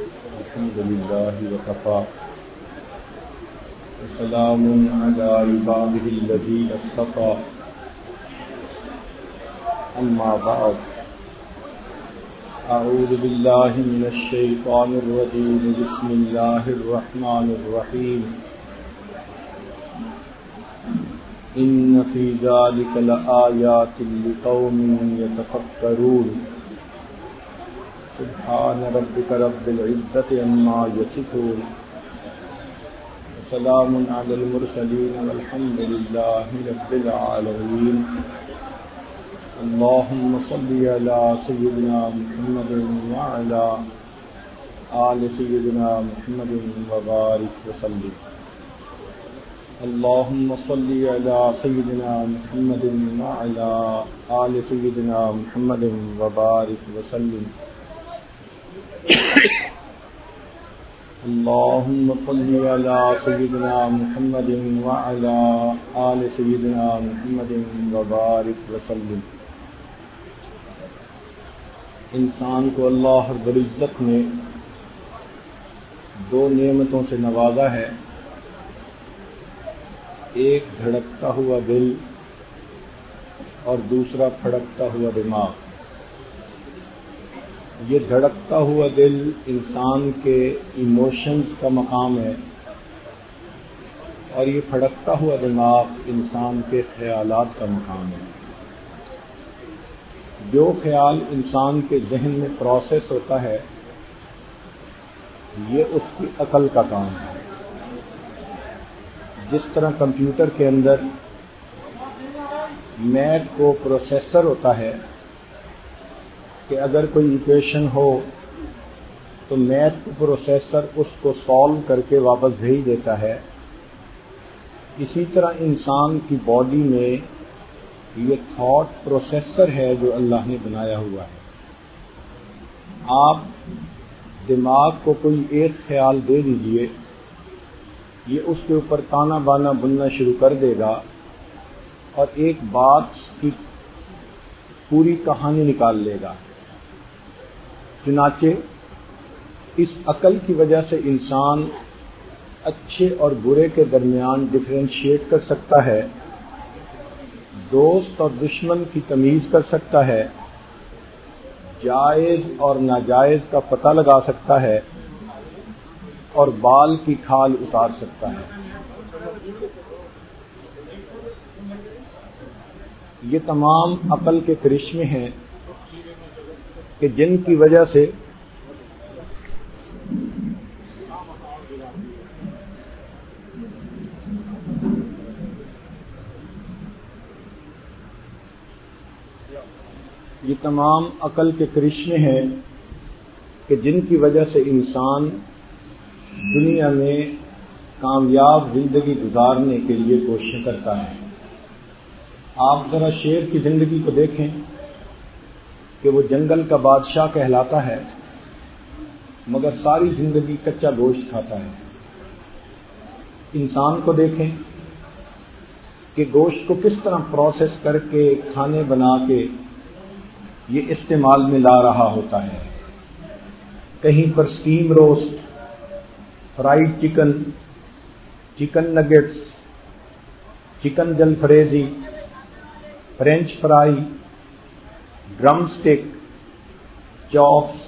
الحمد لله وكفى وسلام على عباده الذين اصطفى أما بعد أعوذ بالله من الشيطان الرجيم بسم الله الرحمن الرحيم إن في ذلك لآيات لقوم يتفكرون سبحان ربك رب العزة عما يصفون وسلام على المرسلين والحمد لله رب العالمين اللهم صل على سيدنا محمد وعلى آل سيدنا محمد وبارك وسلم اللهم صل على سيدنا محمد وعلى آل سيدنا محمد وبارك وسلم اللهم صل على سيدنا محمد وعلى آل سيدنا محمد وبارك وسلم انسان کو اللہ رب العزت نے دو نعمتوں سے نوازا ہے، ایک دھڑکتا ہوا دل اور دوسرا پھڑکتا ہوا دماغ۔ یہ دھڑکتا ہوا دل انسان کے ایموشنز کا مقام ہے اور یہ پھڑکتا ہوا دماغ انسان کے خیالات کا مقام ہے۔ جو خیال انسان کے ذہن میں پروسیس ہوتا ہے یہ اس کی عقل کا کام ہے۔ جس طرح کمپیوٹر کے اندر میتھ کو پروسیسر ہوتا ہے کہ اگر کوئی ایکویشن ہو تو میتھ کو پروسیسر اس کو سالو کر کے واپس بھیج دیتا ہے، اسی طرح انسان کی باڈی میں یہ تھاٹ پروسیسر ہے جو اللہ نے بنایا ہوا ہے۔ آپ دماغ کو کوئی ایک خیال دے دیجئے، یہ اس کے اوپر تانا بانا بننا شروع کر دے گا اور ایک بات کی پوری کہانی نکال لے گا۔ چنانچہ اس عقل کی وجہ سے انسان اچھے اور برے کے درمیان ڈفرینشیٹ کر سکتا ہے، دوست اور دشمن کی تمیز کر سکتا ہے، جائز اور ناجائز کا پتہ لگا سکتا ہے اور بال کی کھال اتار سکتا ہے۔ یہ تمام عقل کے کرشمے ہیں کہ جن کی وجہ سے انسان دنیا میں کامیاب زندگی گزارنے کے لیے کوشش کرتا ہے۔ آپ ذرا شیر کی زندگی کو دیکھیں کہ وہ جنگل کا بادشاہ کہلاتا ہے مگر ساری زندگی کچا گوشت کھاتا ہے۔ انسان کو دیکھیں کہ گوشت کو کس طرح پروسیس کر کے کھانے بنا کے یہ استعمال میں لا رہا ہوتا ہے، کہیں پر steam roast, fried chicken, chicken nuggets, chicken jalfrezi, french fry, drumstick, chops,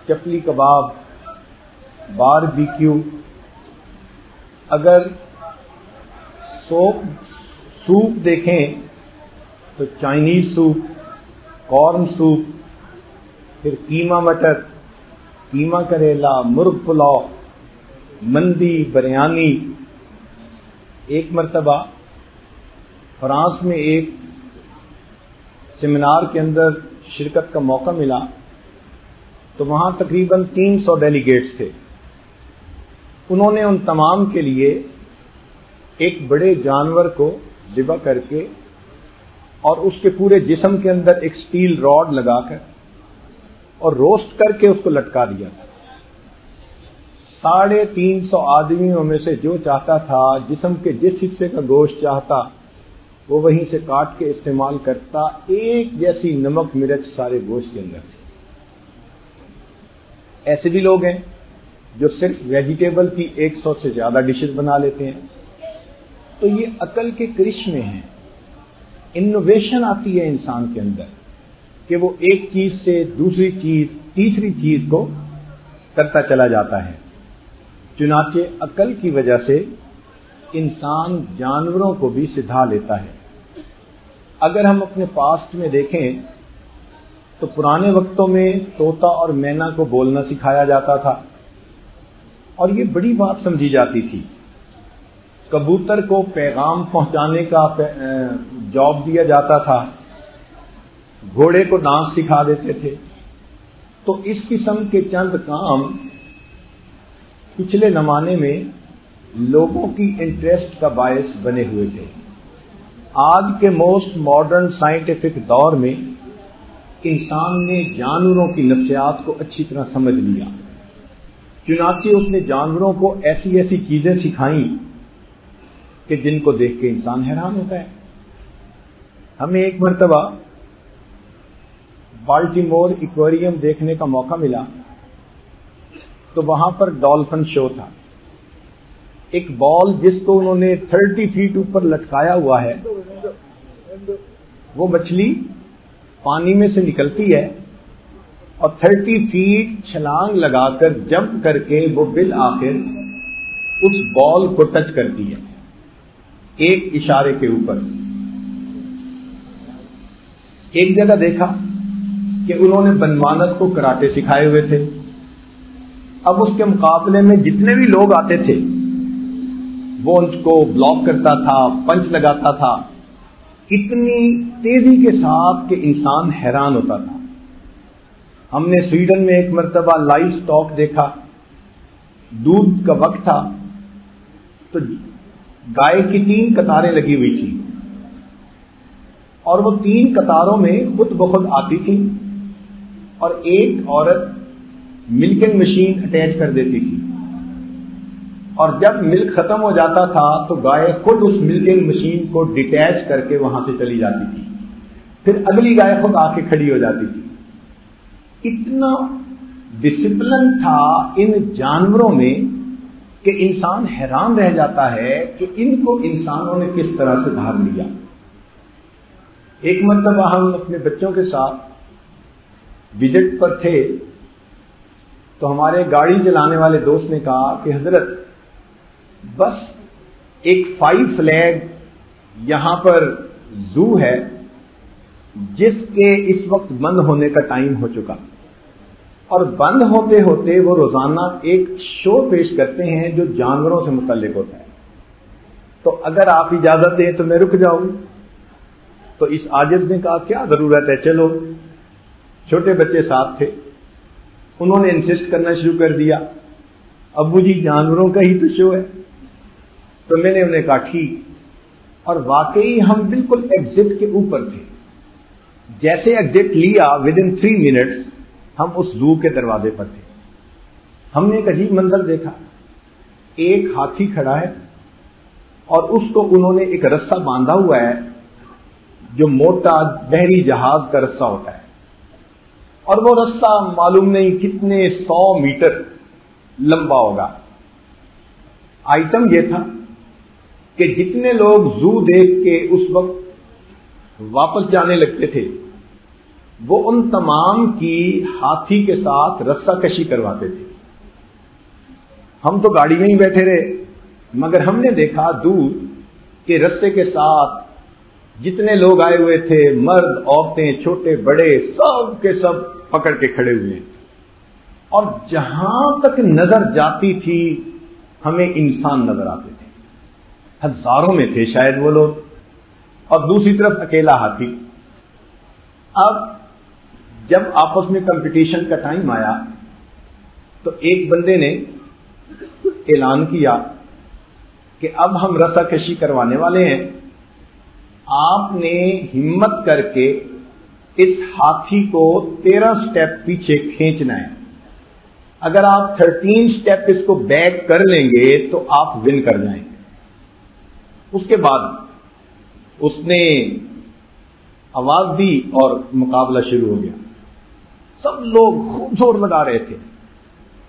chapli kebab, barbecue. اگر سوپ دیکھیں تو چائنیز سوپ، کارن سوپ، پھر قیمہ مٹر، قیمہ کریلا، مرغ پلاؤ، مندی، بریانی۔ ایک مرتبہ فرانس میں ایک سیمینار کے اندر شرکت کا موقع ملا تو وہاں تقریباً 300 ڈیلیگیٹس تھے۔ انہوں نے ان تمام کے لیے ایک بڑے جانور کو ذبح کر کے اور اس کے پورے جسم کے اندر ایک سٹیل راڈ لگا کر اور روسٹ کر کے اس کو لٹکا دیا تھا۔ 350 آدمیوں میں سے جو چاہتا تھا جسم کے جس حصے کا گوشت چاہتا وہ وہیں سے کاٹ کے استعمال کرتا، ایک جیسی نمک مرچ سارے گوشت کے اندر تھی۔ ایسے بھی لوگ ہیں جو صرف ویجیٹیبل کی 100 سے زیادہ ڈشز بنا لیتے ہیں. تو یہ عقل کے کرشمے ہیں. انوویشن آتی ہے انسان کے اندر کہ وہ ایک چیز سے دوسری چیز تیسری چیز کو کرتا چلا جاتا ہے. چنانچہ عقل کی وجہ سے انسان جانوروں کو بھی سدھا لیتا ہے. اگر ہم اپنے پاسٹ میں دیکھیں تو پرانے وقتوں میں طوطا اور مینا کو بولنا سکھایا جاتا تھا اور یہ بڑی بات سمجھی جاتی تھی. کبوتر کو پیغام پہنچانے کا جاب دیا جاتا تھا. گھوڑے کو ڈانس سکھا دیتے تھے. تو اس قسم کے چند کام پچھلے زمانے میں لوگوں کی انٹرسٹ کا باعث بنے ہوئے تھے. آج کے موسٹ ماڈرن سائنٹیفک دور میں انسان نے جانوروں کی نفسیات کو اچھی طرح سمجھ لیا. چنانچہ اس نے جانوروں کو ایسی ایسی چیزیں سکھائیں کہ جن کو دیکھ کے انسان حیران ہوتا ہے. ہمیں ایک مرتبہ بالٹیمور ایکویریم دیکھنے کا موقع ملا تو وہاں پر ڈالفن شو تھا. ایک بال جس کو انہوں نے 30 فیٹ اوپر لٹکایا ہوا ہے، وہ مچھلی پانی میں سے نکلتی ہے اور 30 فیٹ چھلانگ لگا کر جمپ کر کے وہ بالآخر اس بال کو ٹچ کرتی ہے ایک اشارے کے اوپر. ایک جگہ دیکھا کہ انہوں نے بنمانس کو کراٹے سکھائے ہوئے تھے. اب اس کے مقابلے میں جتنے بھی لوگ آتے تھے وہ ان کو بلاک کرتا تھا، پنچ لگاتا تھا اتنی تیزی کے ساتھ کہ انسان حیران ہوتا تھا. ہم نے سویڈن میں ایک مرتبہ لائف سٹاک دیکھا. دودھ کا وقت تھا تو گائے کی 3 قطاریں لگی ہوئی تھیں اور وہ 3 قطاروں میں خود بخود آتی تھی اور ایک عورت ملکنگ مشین اٹیچ کر دیتی تھی اور جب ملک ختم ہو جاتا تھا تو گائے خود اس ملکنگ مشین کو ڈیٹیچ کر کے وہاں سے چلی جاتی تھی. پھر اگلی گائے خود آ کے کھڑی ہو جاتی تھی. اتنا ڈسپلن تھا ان جانوروں میں کہ انسان حیران رہ جاتا ہے کہ ان کو انسانوں نے کس طرح سے دھار لیا. ایک مرتبہ ہم اپنے بچوں کے ساتھ وزٹ پر تھے تو ہمارے گاڑی چلانے والے دوست نے کہا کہ حضرت بس ایک 5 فلیگ یہاں پر زو ہے جس کے اس وقت بند ہونے کا ٹائم ہو چکا اور بند ہوتے ہوتے وہ روزانہ ایک شو پیش کرتے ہیں جو جانوروں سے متعلق ہوتا ہے. تو اگر آپ اجازت دیں تو میں رک جاؤں. تو اس عاجز نے کہا کیا ضرورت ہے، چلو. چھوٹے بچے ساتھ تھے، انہوں نے انسسٹ کرنا شروع کر دیا ابو جی جانوروں کا ہی تو شو ہے. تو میں نے انہیں کہا ٹھیک. اور واقعی ہم بالکل ایگزٹ کے اوپر تھے. جیسے ایگزٹ لیا ودن 3 منٹس ہم اس زو کے دروازے پر تھے. ہم نے ایک عجیب منظر دیکھا. ایک ہاتھی کھڑا ہے اور اس کو انہوں نے ایک رسہ باندھا ہوا ہے جو موٹا بحری جہاز کا رسہ ہوتا ہے اور وہ رسہ معلوم نہیں کتنے 100 میٹر لمبا ہوگا. آئٹم یہ تھا کہ جتنے لوگ زو دیکھ کے اس وقت واپس جانے لگتے تھے وہ ان تمام کی ہاتھی کے ساتھ رسہ کشی کرواتے تھے. ہم تو گاڑی میں ہی بیٹھے رہے مگر ہم نے دیکھا دور کہ رسے کے ساتھ جتنے لوگ آئے ہوئے تھے، مرد عورتیں چھوٹے بڑے سب کے سب پکڑ کے کھڑے ہوئے اور جہاں تک نظر جاتی تھی ہمیں انسان نظر آتے تھے. ہزاروں میں تھے شاید وہ لوگ اور دوسری طرف اکیلا ہاتھی. اب جب آپس میں کمپٹیشن کا ٹائم آیا تو ایک بندے نے اعلان کیا کہ اب ہم رسہ کشی کروانے والے ہیں. آپ نے ہمت کر کے اس ہاتھی کو 13 سٹیپ پیچھے کھینچنا ہے. اگر آپ 13 سٹیپ اس کو بیک کر لیں گے تو آپ ون کر جائیں گے. اس کے بعد اس نے آواز دی اور مقابلہ شروع ہو گیا. سب لوگ خوب زور لگا رہے تھے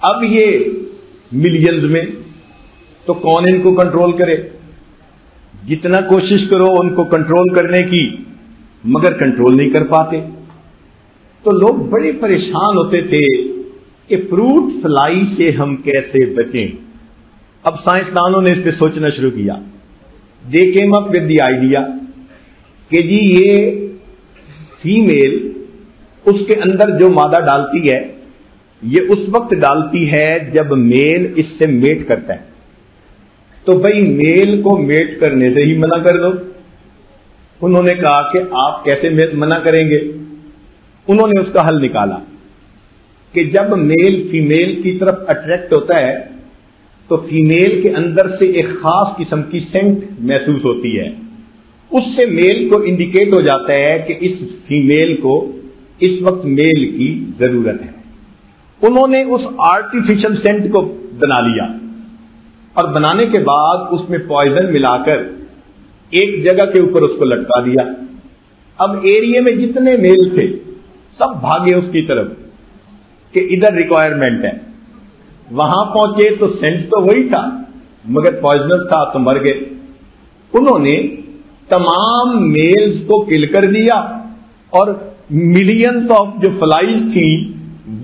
اب یہ ملینز میں، تو کون ان کو کنٹرول کرے؟ جتنا کوشش کرو ان کو کنٹرول کرنے کی، مگر کنٹرول نہیں کر پاتے. تو لوگ بڑے پریشان ہوتے تھے کہ فروٹ فلائی سے ہم کیسے بچیں. اب سائنسدانوں نے اس پہ سوچنا شروع کیا. They came up with the idea کہ جی یہ فیمیل اس کے اندر جو مادہ ڈالتی ہے یہ اس وقت ڈالتی ہے جب میل اس سے میٹ کرتا ہے. تو بھئی میل کو میٹ کرنے سے ہی منع کر دو. انہوں نے کہا کہ آپ کیسے منع کریں گے؟ انہوں نے اس کا حل نکالا کہ جب میل فیمیل کی طرف اٹریکٹ ہوتا ہے تو فیمیل کے اندر سے ایک خاص قسم کی سینٹ محسوس ہوتی ہے. اس سے میل کو انڈیکیٹ ہو جاتا ہے کہ اس فیمیل کو اس وقت میل کی ضرورت ہے. انہوں نے اس آرٹیفیشل سینٹ کو بنا لیا اور بنانے کے بعد اس میں پوائزن ملا کر ایک جگہ کے اوپر اس کو لٹکا دیا. اب ایریا میں جتنے میل تھے سب بھاگے اس کی طرف کہ ادھر ریکوائرمنٹ ہے. وہاں پہنچے تو سینٹ تو وہی تھا مگر پوائزنس تھا تو مر گئے. انہوں نے تمام میلز کو کل کر دیا اور ملینز آف جو فلائیز تھیں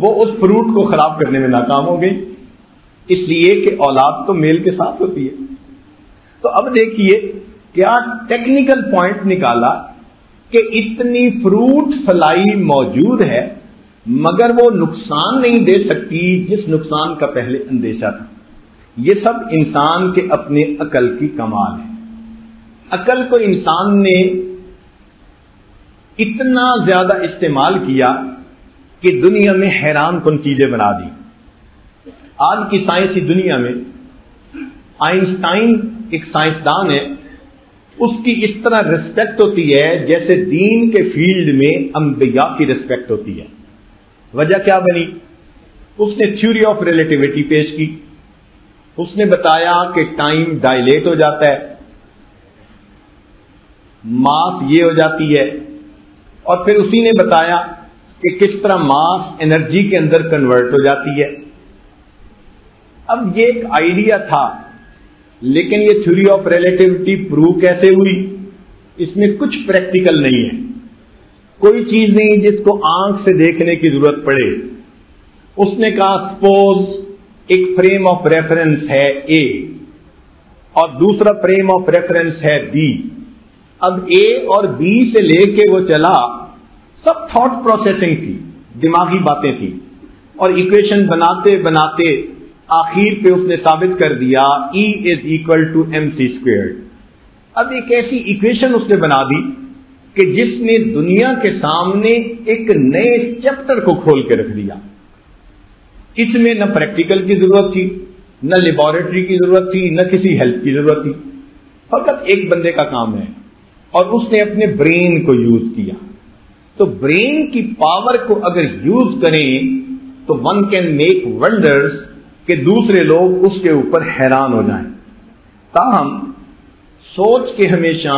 وہ اس فروٹ کو خراب کرنے میں ناکام ہو گئی، اس لیے کہ اولاد تو میل کے ساتھ ہوتی ہے. تو اب دیکھیے کیا ٹیکنیکل پوائنٹ نکالا کہ اتنی فروٹ فلائی موجود ہے مگر وہ نقصان نہیں دے سکتی جس نقصان کا پہلے اندیشہ تھا. یہ سب انسان کے اپنے عقل کی کمال ہے. عقل کو انسان نے اتنا زیادہ استعمال کیا کہ دنیا میں حیران کن چیزیں بنا دی. آج کی سائنسی دنیا میں آئنسٹائن ایک سائنسدان ہے، اس کی اس طرح ریسپیکٹ ہوتی ہے جیسے دین کے فیلڈ میں انبیاء کی ریسپیکٹ ہوتی ہے. وجہ کیا بنی؟ اس نے تھیوری آف ریلیٹیوٹی پیش کی. اس نے بتایا کہ ٹائم ڈائلیٹ ہو جاتا ہے، ماس یہ ہو جاتی ہے، اور پھر اسی نے بتایا کہ کس طرح ماس انرجی کے اندر کنورٹ ہو جاتی ہے. اب یہ ایک آئیڈیا تھا لیکن یہ تھیوری آف ریلیٹیوٹی پروو کیسے ہوئی؟ اس میں کچھ پریکٹیکل نہیں ہے، کوئی چیز نہیں جس کو آنکھ سے دیکھنے کی ضرورت پڑے. اس نے کہا سپوز ایک فریم آف ریفرنس ہے اے اور دوسرا فریم آف ریفرنس ہے بی. اب اے اور بی سے لے کے وہ چلا، سب تھاٹ پروسیسنگ تھی، دماغی باتیں تھیں، اور ایکویشن بناتے بناتے آخر پہ اس نے ثابت کر دیا E = mc². اب ایک ایسی ایکویشن اس نے بنا دی کہ جس نے دنیا کے سامنے ایک نئے چیپٹر کو کھول کے رکھ دیا. اس میں نہ پریکٹیکل کی ضرورت تھی، نہ لیبارٹری کی ضرورت تھی، نہ کسی ہیلپ کی ضرورت تھی. فقط ایک بندے کا کام ہے اور اس نے اپنے برین کو یوز کیا. تو برین کی پاور کو اگر یوز کریں تو ون کین میک ونڈرز کہ دوسرے لوگ اس کے اوپر حیران ہو جائیں. تاہم سوچ کے ہمیشہ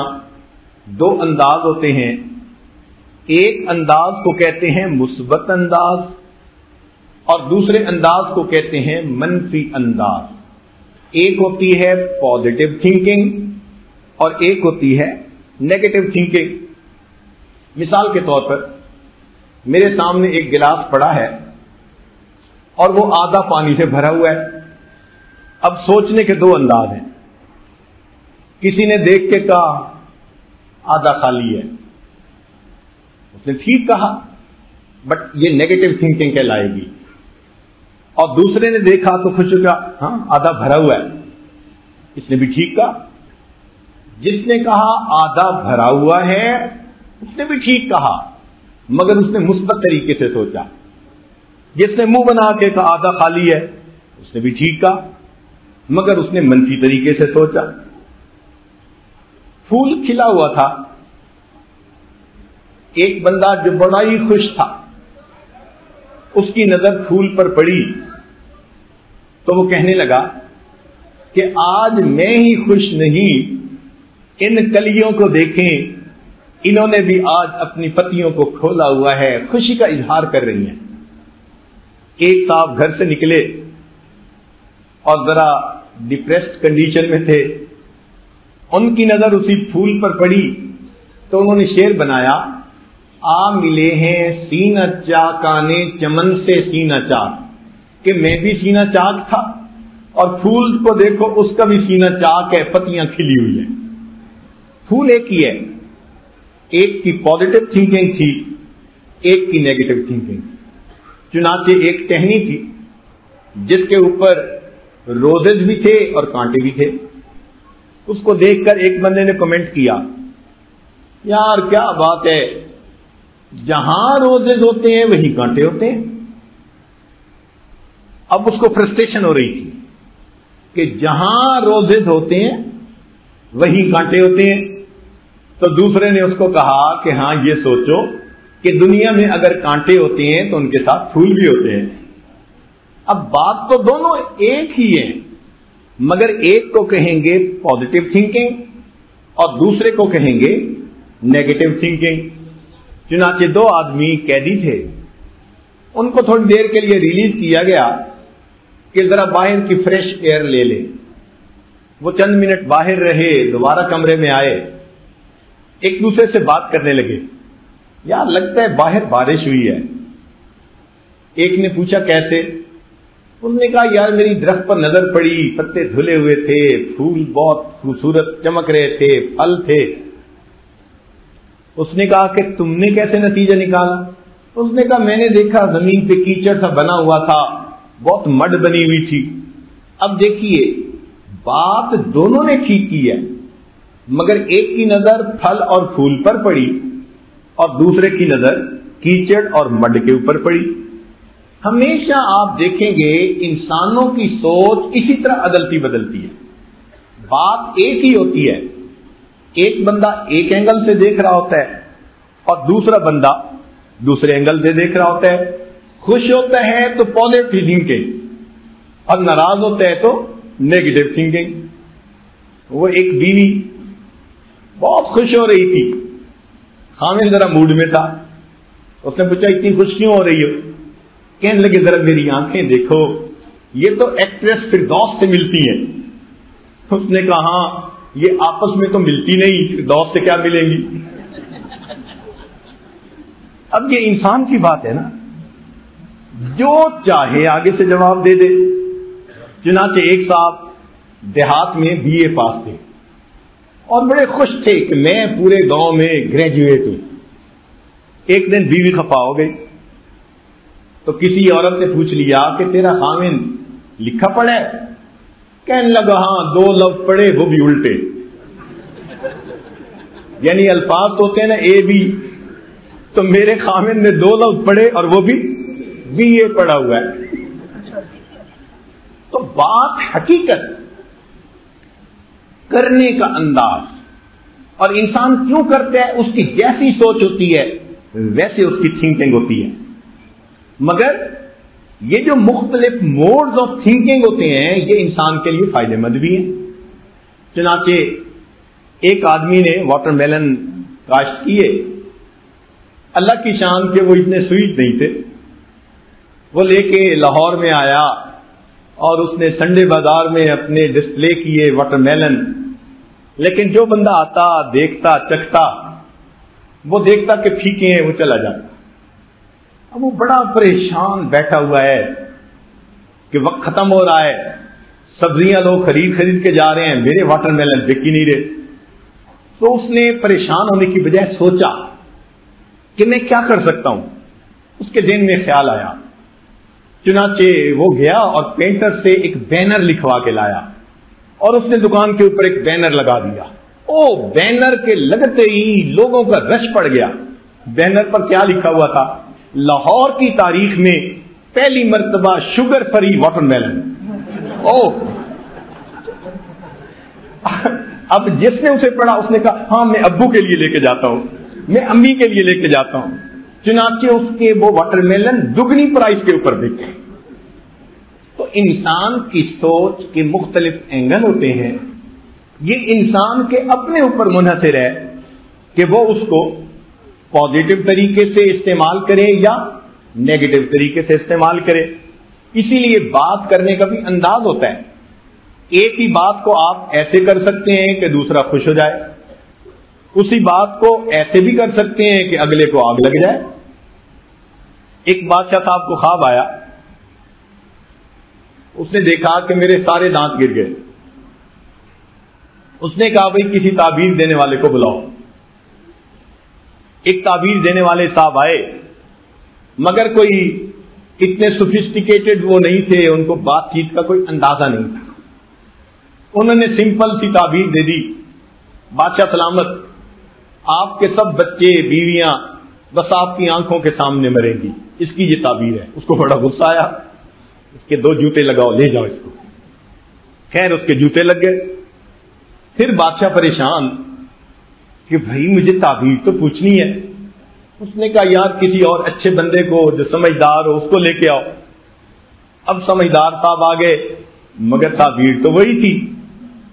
دو انداز ہوتے ہیں. ایک انداز کو کہتے ہیں مثبت انداز اور دوسرے انداز کو کہتے ہیں منفی انداز. ایک ہوتی ہے پازیٹو تھنکنگ اور ایک ہوتی ہے نیگیٹو تھنکنگ. مثال کے طور پر میرے سامنے ایک گلاس پڑا ہے اور وہ آدھا پانی سے بھرا ہوا ہے. اب سوچنے کے دو انداز ہیں. کسی نے دیکھ کے کہا آدھا خالی ہے، اس نے ٹھیک کہا بٹ یہ نیگیٹو تھنکنگ کہلائے گی. اور دوسرے نے دیکھا تو خوش ہو گیا، ہاں آدھا بھرا ہوا ہے، اس نے بھی ٹھیک کہا. جس نے کہا آدھا بھرا ہوا ہے اس نے بھی ٹھیک کہا مگر اس نے مثبت طریقے سے سوچا. جس نے منہ بنا کے کہا آدھا خالی ہے اس نے بھی ٹھیک کہا مگر اس نے منفی طریقے سے سوچا. پھول کھلا ہوا تھا، ایک بندہ جو بڑا ہی خوش تھا اس کی نظر پھول پر پڑی تو وہ کہنے لگا کہ آج میں ہی خوش نہیں، ان کلیوں کو دیکھیں، انہوں نے بھی آج اپنی پتیوں کو کھولا ہوا ہے، خوشی کا اظہار کر رہی ہیں. ایک صاحب گھر سے نکلے اور ذرا ڈپریسڈ کنڈیشن میں تھے، ان کی نظر اسی پھول پر پڑی تو انہوں نے شعر بنایا، آ ملے ہیں سینہ چاکانے چمن سے سینہ چاک، کہ میں بھی سینہ چاک تھا اور پھول کو دیکھو اس کا بھی سینہ چاک ہے، پتیاں کھلی ہوئی ہیں۔ پھول ایک ہی ہے، ایک کی پازیٹو تھنکنگ تھی، ایک کی نیگیٹو تھنکنگ۔ چنانچہ ایک ٹہنی تھی جس کے اوپر روزز بھی تھے اور کانٹے بھی تھے۔ اس کو دیکھ کر ایک بندے نے کمنٹ کیا، یار کیا بات ہے، جہاں روزز ہوتے ہیں وہیں کانٹے ہوتے ہیں۔ اب اس کو فرسٹریشن ہو رہی تھی کہ جہاں روزز ہوتے ہیں وہیں کانٹے ہوتے ہیں۔ تو دوسرے نے اس کو کہا کہ ہاں یہ سوچو کہ دنیا میں اگر کانٹے ہوتے ہیں تو ان کے ساتھ پھول بھی ہوتے ہیں۔ اب بات تو دونوں ایک ہی ہے، مگر ایک کو کہیں گے پازیٹو تھنکنگ اور دوسرے کو کہیں گے نیگیٹو تھنکنگ۔ چنانچہ دو آدمی قیدی تھے، ان کو تھوڑی دیر کے لیے ریلیز کیا گیا کہ ذرا باہر کی فریش ایئر لے لے۔ وہ چند منٹ باہر رہے، دوبارہ کمرے میں آئے، ایک دوسرے سے بات کرنے لگے، یار لگتا ہے باہر بارش ہوئی ہے۔ ایک نے پوچھا کیسے؟ اس نے کہا یار میری درخت پر نظر پڑی، پتے دھلے ہوئے تھے، پھول بہت خوبصورت چمک رہے تھے، پھل تھے۔ اس نے کہا کہ تم نے کیسے نتیجہ نکالا؟ اس نے کہا میں نے دیکھا زمین پہ کیچڑ سا بنا ہوا تھا، بہت مڈ بنی ہوئی تھی۔ اب دیکھیے بات دونوں نے ٹھیک کی ہے، مگر ایک کی نظر پھل اور پھول پر پڑی اور دوسرے کی نظر کیچڑ اور مڈ کے اوپر پڑی۔ ہمیشہ آپ دیکھیں گے انسانوں کی سوچ اسی طرح عدلتی بدلتی ہے، بات ایک ہی ہوتی ہے، ایک بندہ ایک اینگل سے دیکھ رہا ہوتا ہے اور دوسرا بندہ دوسرے اینگل سے دیکھ رہا ہوتا ہے۔ خوش ہوتا ہے تو پازیٹو تھنکنگ اور ناراض ہوتا ہے تو نیگیٹو تھنکنگ۔ وہ ایک بیوی بہت خوش ہو رہی تھی، خامد ذرا موڈ میں تھا، اس نے پوچھا اتنی خوش کیوں ہو رہی ہو؟ کہنے لگے ذرا میری آنکھیں دیکھو، یہ تو ایکٹریس فردوس سے ملتی ہیں۔ اس نے کہا ہاں یہ آپس میں تو ملتی نہیں، فردوس سے کیا ملیں گی؟ اب یہ انسان کی بات ہے نا، جو چاہے آگے سے جواب دے دے۔ چنانچہ ایک صاحب دیہات میں بی اے پاس تھے اور بڑے خوش تھے کہ میں پورے گاؤں میں گریجویٹ ہوں۔ ایک دن بیوی خفا ہو گئی تو کسی عورت نے پوچھ لیا کہ تیرا خاوند لکھا پڑھا ہے؟ کہنے لگا ہاں 2 لفظ پڑھے وہ بھی الٹے، یعنی الفاظ تو ہوتے ہیں نا اے بی، تو میرے خاوند نے 2 لفظ پڑھے اور وہ بھی بی اے پڑھا ہوا ہے۔ تو بات حقیقت کرنے کا انداز، اور انسان کیوں کرتا ہے اس کی جیسی سوچ ہوتی ہے ویسے اس کی تھنکنگ ہوتی ہے۔ مگر یہ جو مختلف موڈز آف تھنکنگ ہوتے ہیں یہ انسان کے لیے فائدہ مند بھی ہیں۔ چنانچہ ایک آدمی نے واٹر میلن کاشت کیے، اللہ کی شان کے وہ اتنے سویٹ نہیں تھے، وہ لے کے لاہور میں آیا اور اس نے سنڈے بازار میں اپنے ڈسپلے کیے واٹر میلن، لیکن جو بندہ آتا دیکھتا چکھتا، وہ دیکھتا کہ پھیکے ہیں وہ چلا جاتا۔ اب وہ بڑا پریشان بیٹھا ہوا ہے کہ وقت ختم ہو رہا ہے، سبزیاں لوگ خرید کے جا رہے ہیں، میرے واٹر میلن بک ہی نہیں رہے۔ تو اس نے پریشان ہونے کی بجائے سوچا کہ میں کیا کر سکتا ہوں۔ اس کے ذہن میں خیال آیا، چنانچہ وہ گیا اور پینٹر سے ایک بینر لکھوا کے لایا اور اس نے دکان کے اوپر ایک بینر لگا دیا۔ بینر کے لگتے ہی لوگوں کا رش پڑ گیا۔ بینر پر کیا لکھا ہوا تھا؟ لاہور کی تاریخ میں پہلی مرتبہ شوگر فری واٹر میلن۔ اب جس نے اسے پڑھا اس نے کہا ہاں میں ابو کے لیے لے کے جاتا ہوں، میں امی کے لیے لے کے جاتا ہوں۔ چنانچہ اس کے وہ واٹر میلن دگنی پرائس کے اوپر بکے۔ تو انسان کی سوچ کے مختلف اینگل ہوتے ہیں، یہ انسان کے اپنے اوپر منحصر ہے کہ وہ اس کو پازیٹو طریقے سے استعمال کرے یا نیگیٹو طریقے سے استعمال کرے۔ اسی لیے بات کرنے کا بھی انداز ہوتا ہے۔ ایک ہی بات کو آپ ایسے کر سکتے ہیں کہ دوسرا خوش ہو جائے، اسی بات کو ایسے بھی کر سکتے ہیں کہ اگلے کو آگ لگ جائے۔ ایک بادشاہ صاحب کو خواب آیا، اس نے دیکھا کہ میرے سارے دانت گر گئے۔ اس نے کہا بھئی کسی تعبیر دینے والے کو بلاؤ۔ ایک تعبیر دینے والے صاحب آئے، مگر کوئی اتنے سوفسٹیکیٹڈ وہ نہیں تھے، ان کو بات چیت کا کوئی اندازہ نہیں تھا۔ انہوں نے سمپل سی تعبیر دے دی، بادشاہ سلامت، آپ کے سب بچے بیویاں بس آپ کی آنکھوں کے سامنے مریں گی، اس کی یہ تعبیر ہے۔ اس کو بڑا غصہ آیا، اس کے 2 جوتے لگاؤ، لے جاؤ اس کو۔ خیر اس کے جوتے لگ گئے۔ پھر بادشاہ پریشان کہ بھائی مجھے تعبیر تو پوچھنی ہے۔ اس نے کہا یار کسی اور اچھے بندے کو جو سمجھدار ہو اس کو لے کے آؤ۔ اب سمجھدار صاحب آ گئے، مگر تعبیر تو وہی تھی،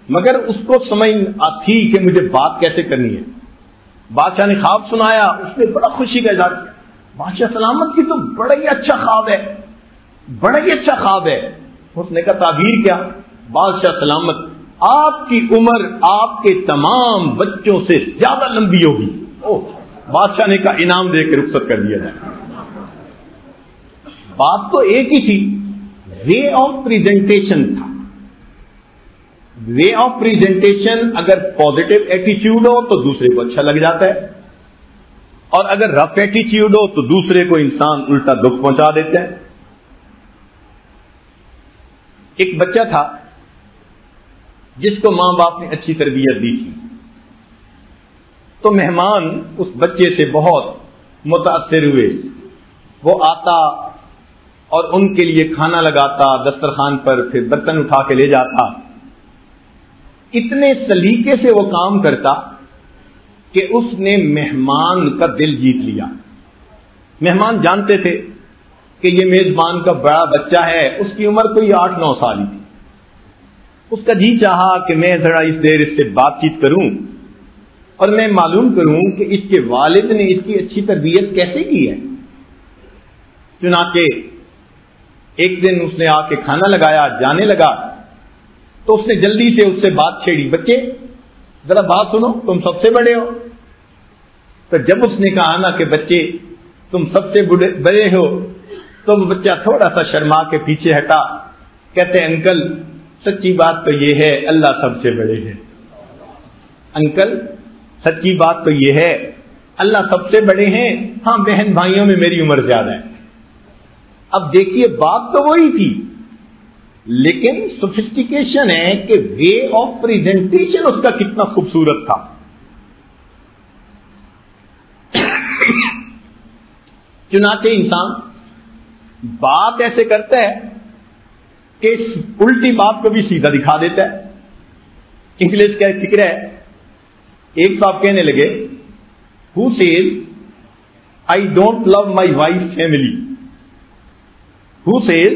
مگر اس کو سمجھ تھی کہ مجھے بات کیسے کرنی ہے۔ بادشاہ نے خواب سنایا، اس نے بڑا خوشی کا اظہار کیا، بادشاہ سلامت کی تو بڑا ہی اچھا خواب ہے، بڑا ہی اچھا خواب ہے۔ اس نے کہا تعبیر کیا؟ بادشاہ سلامت، آپ کی عمر آپ کے تمام بچوں سے زیادہ لمبی ہوگی۔ بادشاہ نے کہا انعام دے کے رخصت کر دیا جائے۔ بات تو ایک ہی تھی، وے آف پریزنٹیشن تھا۔ وے آف پریزنٹیشن اگر پازیٹو ایٹیٹیوڈ ہو تو دوسرے کو اچھا لگ جاتا ہے، اور اگر رف ایٹیٹیوڈ ہو تو دوسرے کو انسان الٹا دکھ پہنچا دیتا ہے۔ ایک بچہ تھا جس کو ماں باپ نے اچھی تربیت دی تھی، تو مہمان اس بچے سے بہت متاثر ہوئے۔ وہ آتا اور ان کے لیے کھانا لگاتا دسترخوان پر، پھر برتن اٹھا کے لے جاتا۔ اتنے سلیقے سے وہ کام کرتا کہ اس نے مہمان کا دل جیت لیا۔ مہمان جانتے تھے کہ یہ میزبان کا بڑا بچہ ہے، اس کی عمر کوئی 8-9 سال ہی تھی۔ اس کا جی چاہا کہ میں ذرا اس دیر اس سے بات چیت کروں اور میں معلوم کروں کہ اس کے والد نے اس کی اچھی تربیت کیسے کی ہے۔ چنانچہ ایک دن اس نے آ کے کھانا لگایا، جانے لگا تو اس نے جلدی سے اس سے بات چھیڑی، بچے ذرا بات سنو، تم سب سے بڑے ہو۔ تو جب اس نے کہا نا کہ بچے تم سب سے بڑے ہو، تو وہ بچہ تھوڑا سا شرما کے پیچھے ہٹا، کہتے انکل سچی بات تو یہ ہے اللہ سب سے بڑے ہیں۔ انکل سچی بات تو یہ ہے اللہ سب سے بڑے ہیں، ہاں بہن بھائیوں میں میری عمر زیادہ ہے۔ اب دیکھیے بات تو وہی تھی، لیکن سوفسٹیکیشن ہے کہ وے آف پریزنٹیشن اس کا کتنا خوبصورت تھا۔ چنانچہ انسان بات ایسے کرتا ہے کہ الٹی بات کو بھی سیدھا دکھا دیتا ہے۔ انگلش کا ایک فکر ہے، ایک صاحب کہنے لگے who says I don't love my wife's family, who says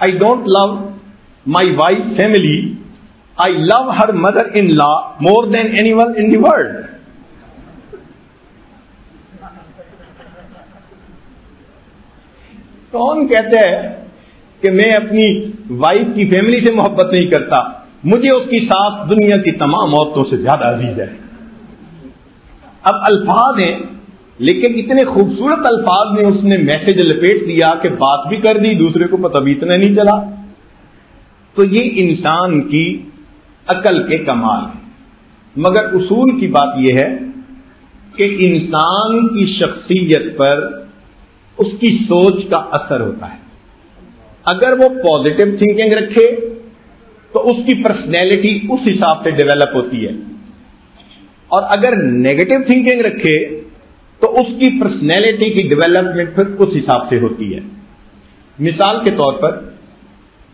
I don't love my wife's family, I love her mother-in-law more than anyone in the world. کون کہتا ہے کہ میں اپنی وائف کی فیملی سے محبت نہیں کرتا، مجھے اس کی ساس دنیا کی تمام عورتوں سے زیادہ عزیز ہے۔ اب الفاظ ہیں، لیکن اتنے خوبصورت الفاظ میں اس نے میسج لپیٹ دیا کہ بات بھی کر دی، دوسرے کو پتہ بھی اتنا نہیں چلا۔ تو یہ انسان کی عقل کے کمال ہے، مگر اصول کی بات یہ ہے کہ انسان کی شخصیت پر اس کی سوچ کا اثر ہوتا ہے۔ اگر وہ پازیٹو تھنکنگ رکھے تو اس کی پرسنالٹی اس حساب سے ڈیولپ ہوتی ہے، اور اگر نیگیٹو تھنکنگ رکھے تو اس کی پرسنالٹی کی ڈیولپمنٹ پھر اس حساب سے ہوتی ہے۔ مثال کے طور پر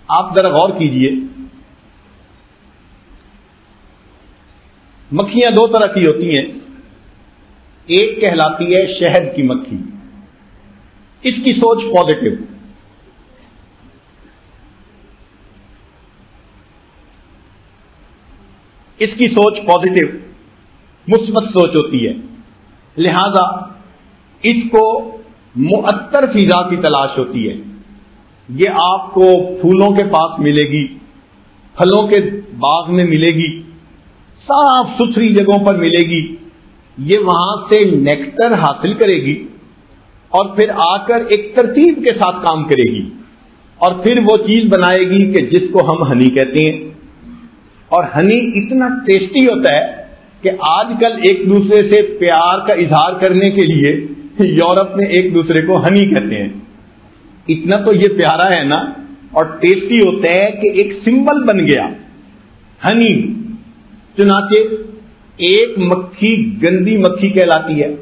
آپ ذرا غور کیجئے، مکھیاں 2 طرح کی ہوتی ہیں، ایک کہلاتی ہے شہد کی مکھی، اس کی سوچ پازیٹو، اس کی سوچ پازیٹو مثبت سوچ ہوتی ہے، لہذا اس کو معطر فضا کی تلاش ہوتی ہے۔ یہ آپ کو پھولوں کے پاس ملے گی، پھلوں کے باغ میں ملے گی، صاف ستھری جگہوں پر ملے گی، یہ وہاں سے نیکٹر حاصل کرے گی اور پھر آ کر ایک ترتیب کے ساتھ کام کرے گی اور پھر وہ چیز بنائے گی کہ جس کو ہم ہنی کہتے ہیں. اور ہنی اتنا ٹیسٹی ہوتا ہے کہ آج کل ایک دوسرے سے پیار کا اظہار کرنے کے لیے یورپ میں ایک دوسرے کو ہنی کہتے ہیں. اتنا تو یہ پیارا ہے نا اور ٹیسٹی ہوتا ہے کہ ایک سمبل بن گیا ہنی. چنانچہ ایک مکھی گندی مکھی کہلاتی ہے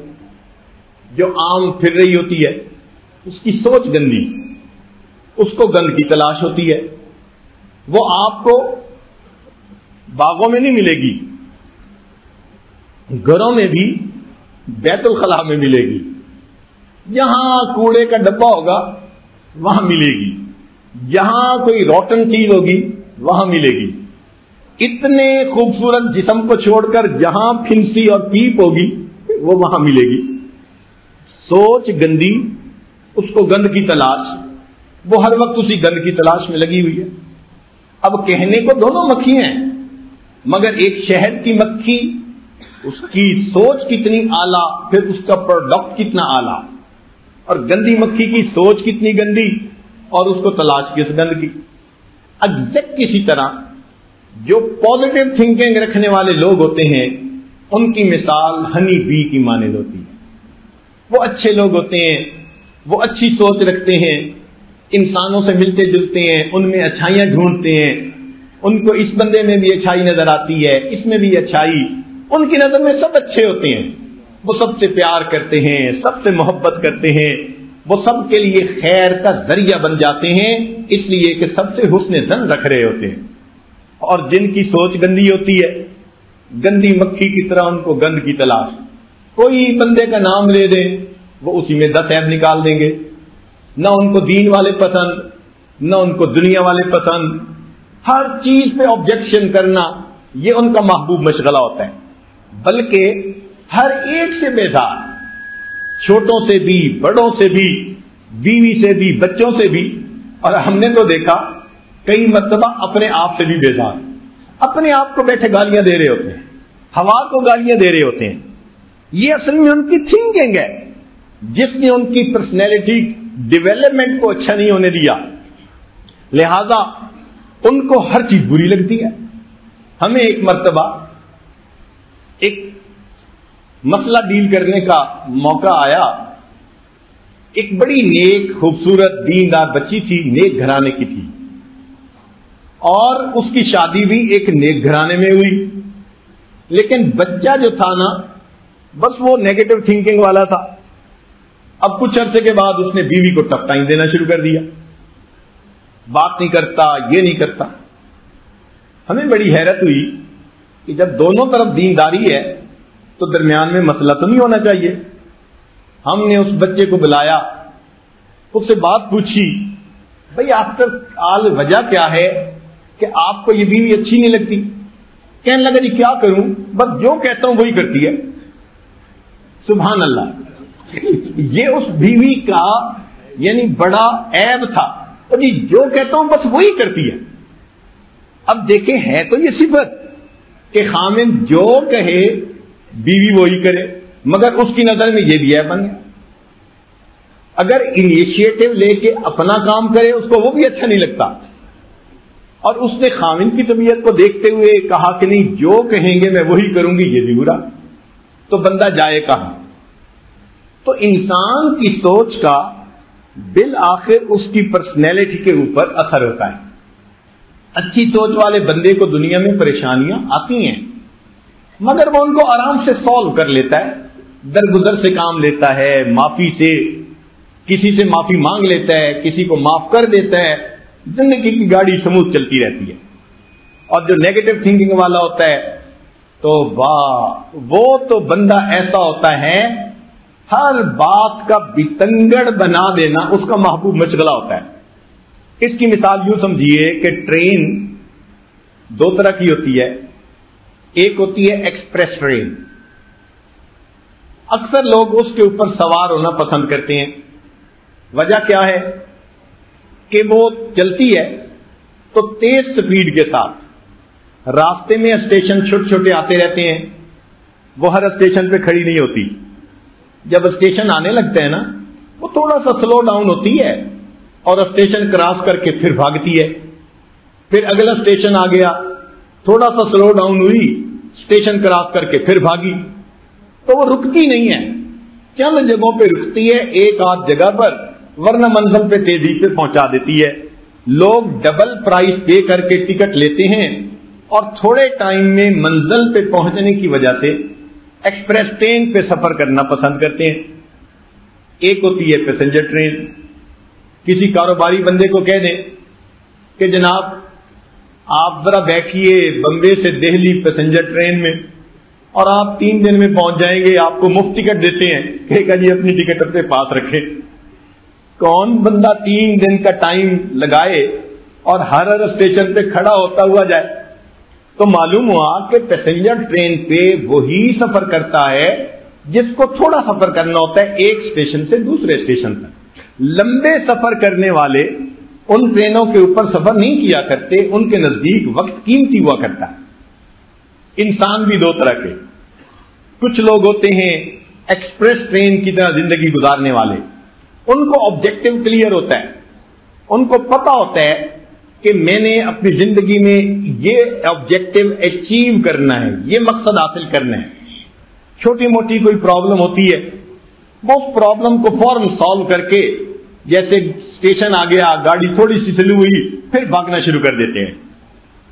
جو عام پھر رہی ہوتی ہے، اس کی سوچ گندی، اس کو گند کی تلاش ہوتی ہے. وہ آپ کو باغوں میں نہیں ملے گی، گھروں میں بھی بیت الخلاء میں ملے گی، جہاں کوڑے کا ڈبہ ہوگا وہاں ملے گی، جہاں کوئی روٹن چیز ہوگی وہاں ملے گی. اتنے خوبصورت جسم کو چھوڑ کر جہاں پھنسی اور پیپ ہوگی وہ وہاں ملے گی. سوچ گندی، اس کو گند کی تلاش، وہ ہر وقت اسی گند کی تلاش میں لگی ہوئی ہے. اب کہنے کو دونوں مکھی ہیں مگر ایک شہد کی مکھی، اس کی سوچ کتنی اعلیٰ، پھر اس کا پروڈکٹ کتنا اعلیٰ، اور گندی مکھی کی سوچ کتنی گندی اور اس کو تلاش کس گند کی. ایگزیکٹ اسی طرح جو پازیٹو تھنکنگ رکھنے والے لوگ ہوتے ہیں ان کی مثال ہنی بی کی مانند ہوتی ہے. وہ اچھے لوگ ہوتے ہیں، وہ اچھی سوچ رکھتے ہیں، انسانوں سے ملتے جلتے ہیں، ان میں اچھائیاں ڈھونڈتے ہیں، ان کو اس بندے میں بھی اچھائی نظر آتی ہے، اس میں بھی اچھائی، ان کی نظر میں سب اچھے ہوتے ہیں. وہ سب سے پیار کرتے ہیں، سب سے محبت کرتے ہیں، وہ سب کے لیے خیر کا ذریعہ بن جاتے ہیں اس لیے کہ سب سے حسن ظن رکھ رہے ہوتے ہیں. اور جن کی سوچ گندی ہوتی ہے، گندی مکھی کی طرح ان کو گند کی تلاش. کوئی بندے کا نام لے دیں وہ اسی میں 10 عیب نکال دیں گے. نہ ان کو دین والے پسند، نہ ان کو دنیا والے پسند، ہر چیز پہ آبجیکشن کرنا یہ ان کا محبوب مشغلہ ہوتا ہے. بلکہ ہر ایک سے بیزار، چھوٹوں سے بھی، بڑوں سے بھی، بیوی سے بھی، بچوں سے بھی. اور ہم نے تو دیکھا کئی مرتبہ اپنے آپ سے بھی بیزار، اپنے آپ کو بیٹھے گالیاں دے رہے ہوتے ہیں، ہوا کو گالیاں دے رہے ہوتے ہیں. یہ اصل میں ان کی تھنکنگ ہے جس نے ان کی پرسنالٹی ڈیولپمنٹ کو اچھا نہیں ہونے دیا. لہذا ان کو ہر چیز بری لگتی ہے. ہمیں ایک مرتبہ ایک مسئلہ ڈیل کرنے کا موقع آیا. ایک بڑی نیک خوبصورت دیندار بچی تھی، نیک گھرانے کی تھی، اور اس کی شادی بھی ایک نیک گھرانے میں ہوئی. لیکن بچہ جو تھا نا بس وہ نیگیٹو تھنکنگ والا تھا. اب کچھ عرصے کے بعد اس نے بیوی کو ٹف ٹائم دینا شروع کر دیا، بات نہیں کرتا، یہ نہیں کرتا. ہمیں بڑی حیرت ہوئی کہ جب دونوں طرف دینداری ہے تو درمیان میں مسئلہ تو نہیں ہونا چاہیے. ہم نے اس بچے کو بلایا، اس سے بات پوچھی، بھئی آفٹر آل وجہ کیا ہے کہ آپ کو یہ بیوی اچھی نہیں لگتی؟ کہنے لگا جی کیا کروں، بس جو کہتا ہوں وہی کرتی ہے. سبحان اللہ. یہ اس بیوی کا یعنی بڑا عیب تھا، اور جی جو کہتا ہوں بس وہی کرتی ہے. اب دیکھیں ہے تو یہ صفت کہ خامن جو کہے بیوی وہی کرے، مگر اس کی نظر میں یہ بھی عیب بن گیا. اگر انیشیٹو لے کے اپنا کام کرے اس کو وہ بھی اچھا نہیں لگتا. اور اس نے خامن کی طبیعت کو دیکھتے ہوئے کہا کہ نہیں جو کہیں گے میں وہی کروں گی، یہ بھی برا. تو بندہ جائے کہاں؟ تو انسان کی سوچ کا بالآخر اس کی پرسنالٹی کے اوپر اثر ہوتا ہے. اچھی سوچ والے بندے کو دنیا میں پریشانیاں آتی ہیں مگر وہ ان کو آرام سے سالو کر لیتا ہے، درگزر سے کام لیتا ہے، معافی سے، کسی سے معافی مانگ لیتا ہے، کسی کو معاف کر دیتا ہے، زندگی کی گاڑی سموتھ چلتی رہتی ہے. اور جو نیگیٹو تھنکنگ والا ہوتا ہے تو واہ، وہ تو بندہ ایسا ہوتا ہے ہر بات کا بتنگڑ بنا دینا اس کا محبوب مشغلہ ہوتا ہے. اس کی مثال یوں سمجھیے کہ ٹرین دو طرح کی ہوتی ہے. ایک ہوتی ہے ایکسپریس ٹرین، اکثر لوگ اس کے اوپر سوار ہونا پسند کرتے ہیں. وجہ کیا ہے کہ وہ چلتی ہے تو تیز سپیڈ کے ساتھ، راستے میں اسٹیشن چھوٹے چھوٹے آتے رہتے ہیں، وہ ہر اسٹیشن پہ کھڑی نہیں ہوتی. جب اسٹیشن آنے لگتا ہے نا، وہ تھوڑا سا سلو ڈاؤن ہوتی ہے اور اسٹیشن کراس کر کے پھر بھاگتی ہے. پھر اگلا اسٹیشن آ گیا، تھوڑا سا سلو ڈاؤن ہوئی، اسٹیشن کراس کر کے پھر بھاگی. تو وہ رکتی نہیں ہے، چند جگہوں پہ رکتی ہے، ایک آدھ جگہ پر، ورنہ منزل پہ تیزی سے پہنچا دیتی ہے. لوگ ڈبل پرائز پے کر کے ٹکٹ لیتے ہیں اور تھوڑے ٹائم میں منزل پہ پہنچنے کی وجہ سے ایکسپریس ٹرین پہ سفر کرنا پسند کرتے ہیں. ایک ہوتی ہے پیسنجر ٹرین. کسی کاروباری بندے کو کہہ دیں کہ جناب آپ ذرا بیٹھیے بمبے سے دہلی پیسنجر ٹرین میں اور آپ 3 دن میں پہنچ جائیں گے، آپ کو مفت ٹکٹ دیتے ہیں. کہے گا جی اپنی ٹکٹ اپنے پاس رکھیں. کون بندہ 3 دن کا ٹائم لگائے اور ہر اسٹیشن پہ کھڑا ہوتا ہوا جائے؟ تو معلوم ہوا کہ پیسنجر ٹرین پہ وہی سفر کرتا ہے جس کو تھوڑا سفر کرنا ہوتا ہے ایک اسٹیشن سے دوسرے اسٹیشن تک. لمبے سفر کرنے والے ان ٹرینوں کے اوپر سفر نہیں کیا کرتے، ان کے نزدیک وقت قیمتی ہوا کرتا ہے. انسان بھی 2 طرح کے، کچھ لوگ ہوتے ہیں ایکسپریس ٹرین کی طرح زندگی گزارنے والے. ان کو آبجیکٹو کلیئر ہوتا ہے، ان کو پتا ہوتا ہے کہ میں نے اپنی زندگی میں یہ آبجیکٹو اچیو کرنا ہے، یہ مقصد حاصل کرنا ہے. چھوٹی موٹی کوئی پرابلم ہوتی ہے، وہ اس پرابلم کو فوراً سالو کر کے، جیسے اسٹیشن آ گیا، گاڑی تھوڑی سی سلو ہوئی، پھر بھاگنا شروع کر دیتے ہیں.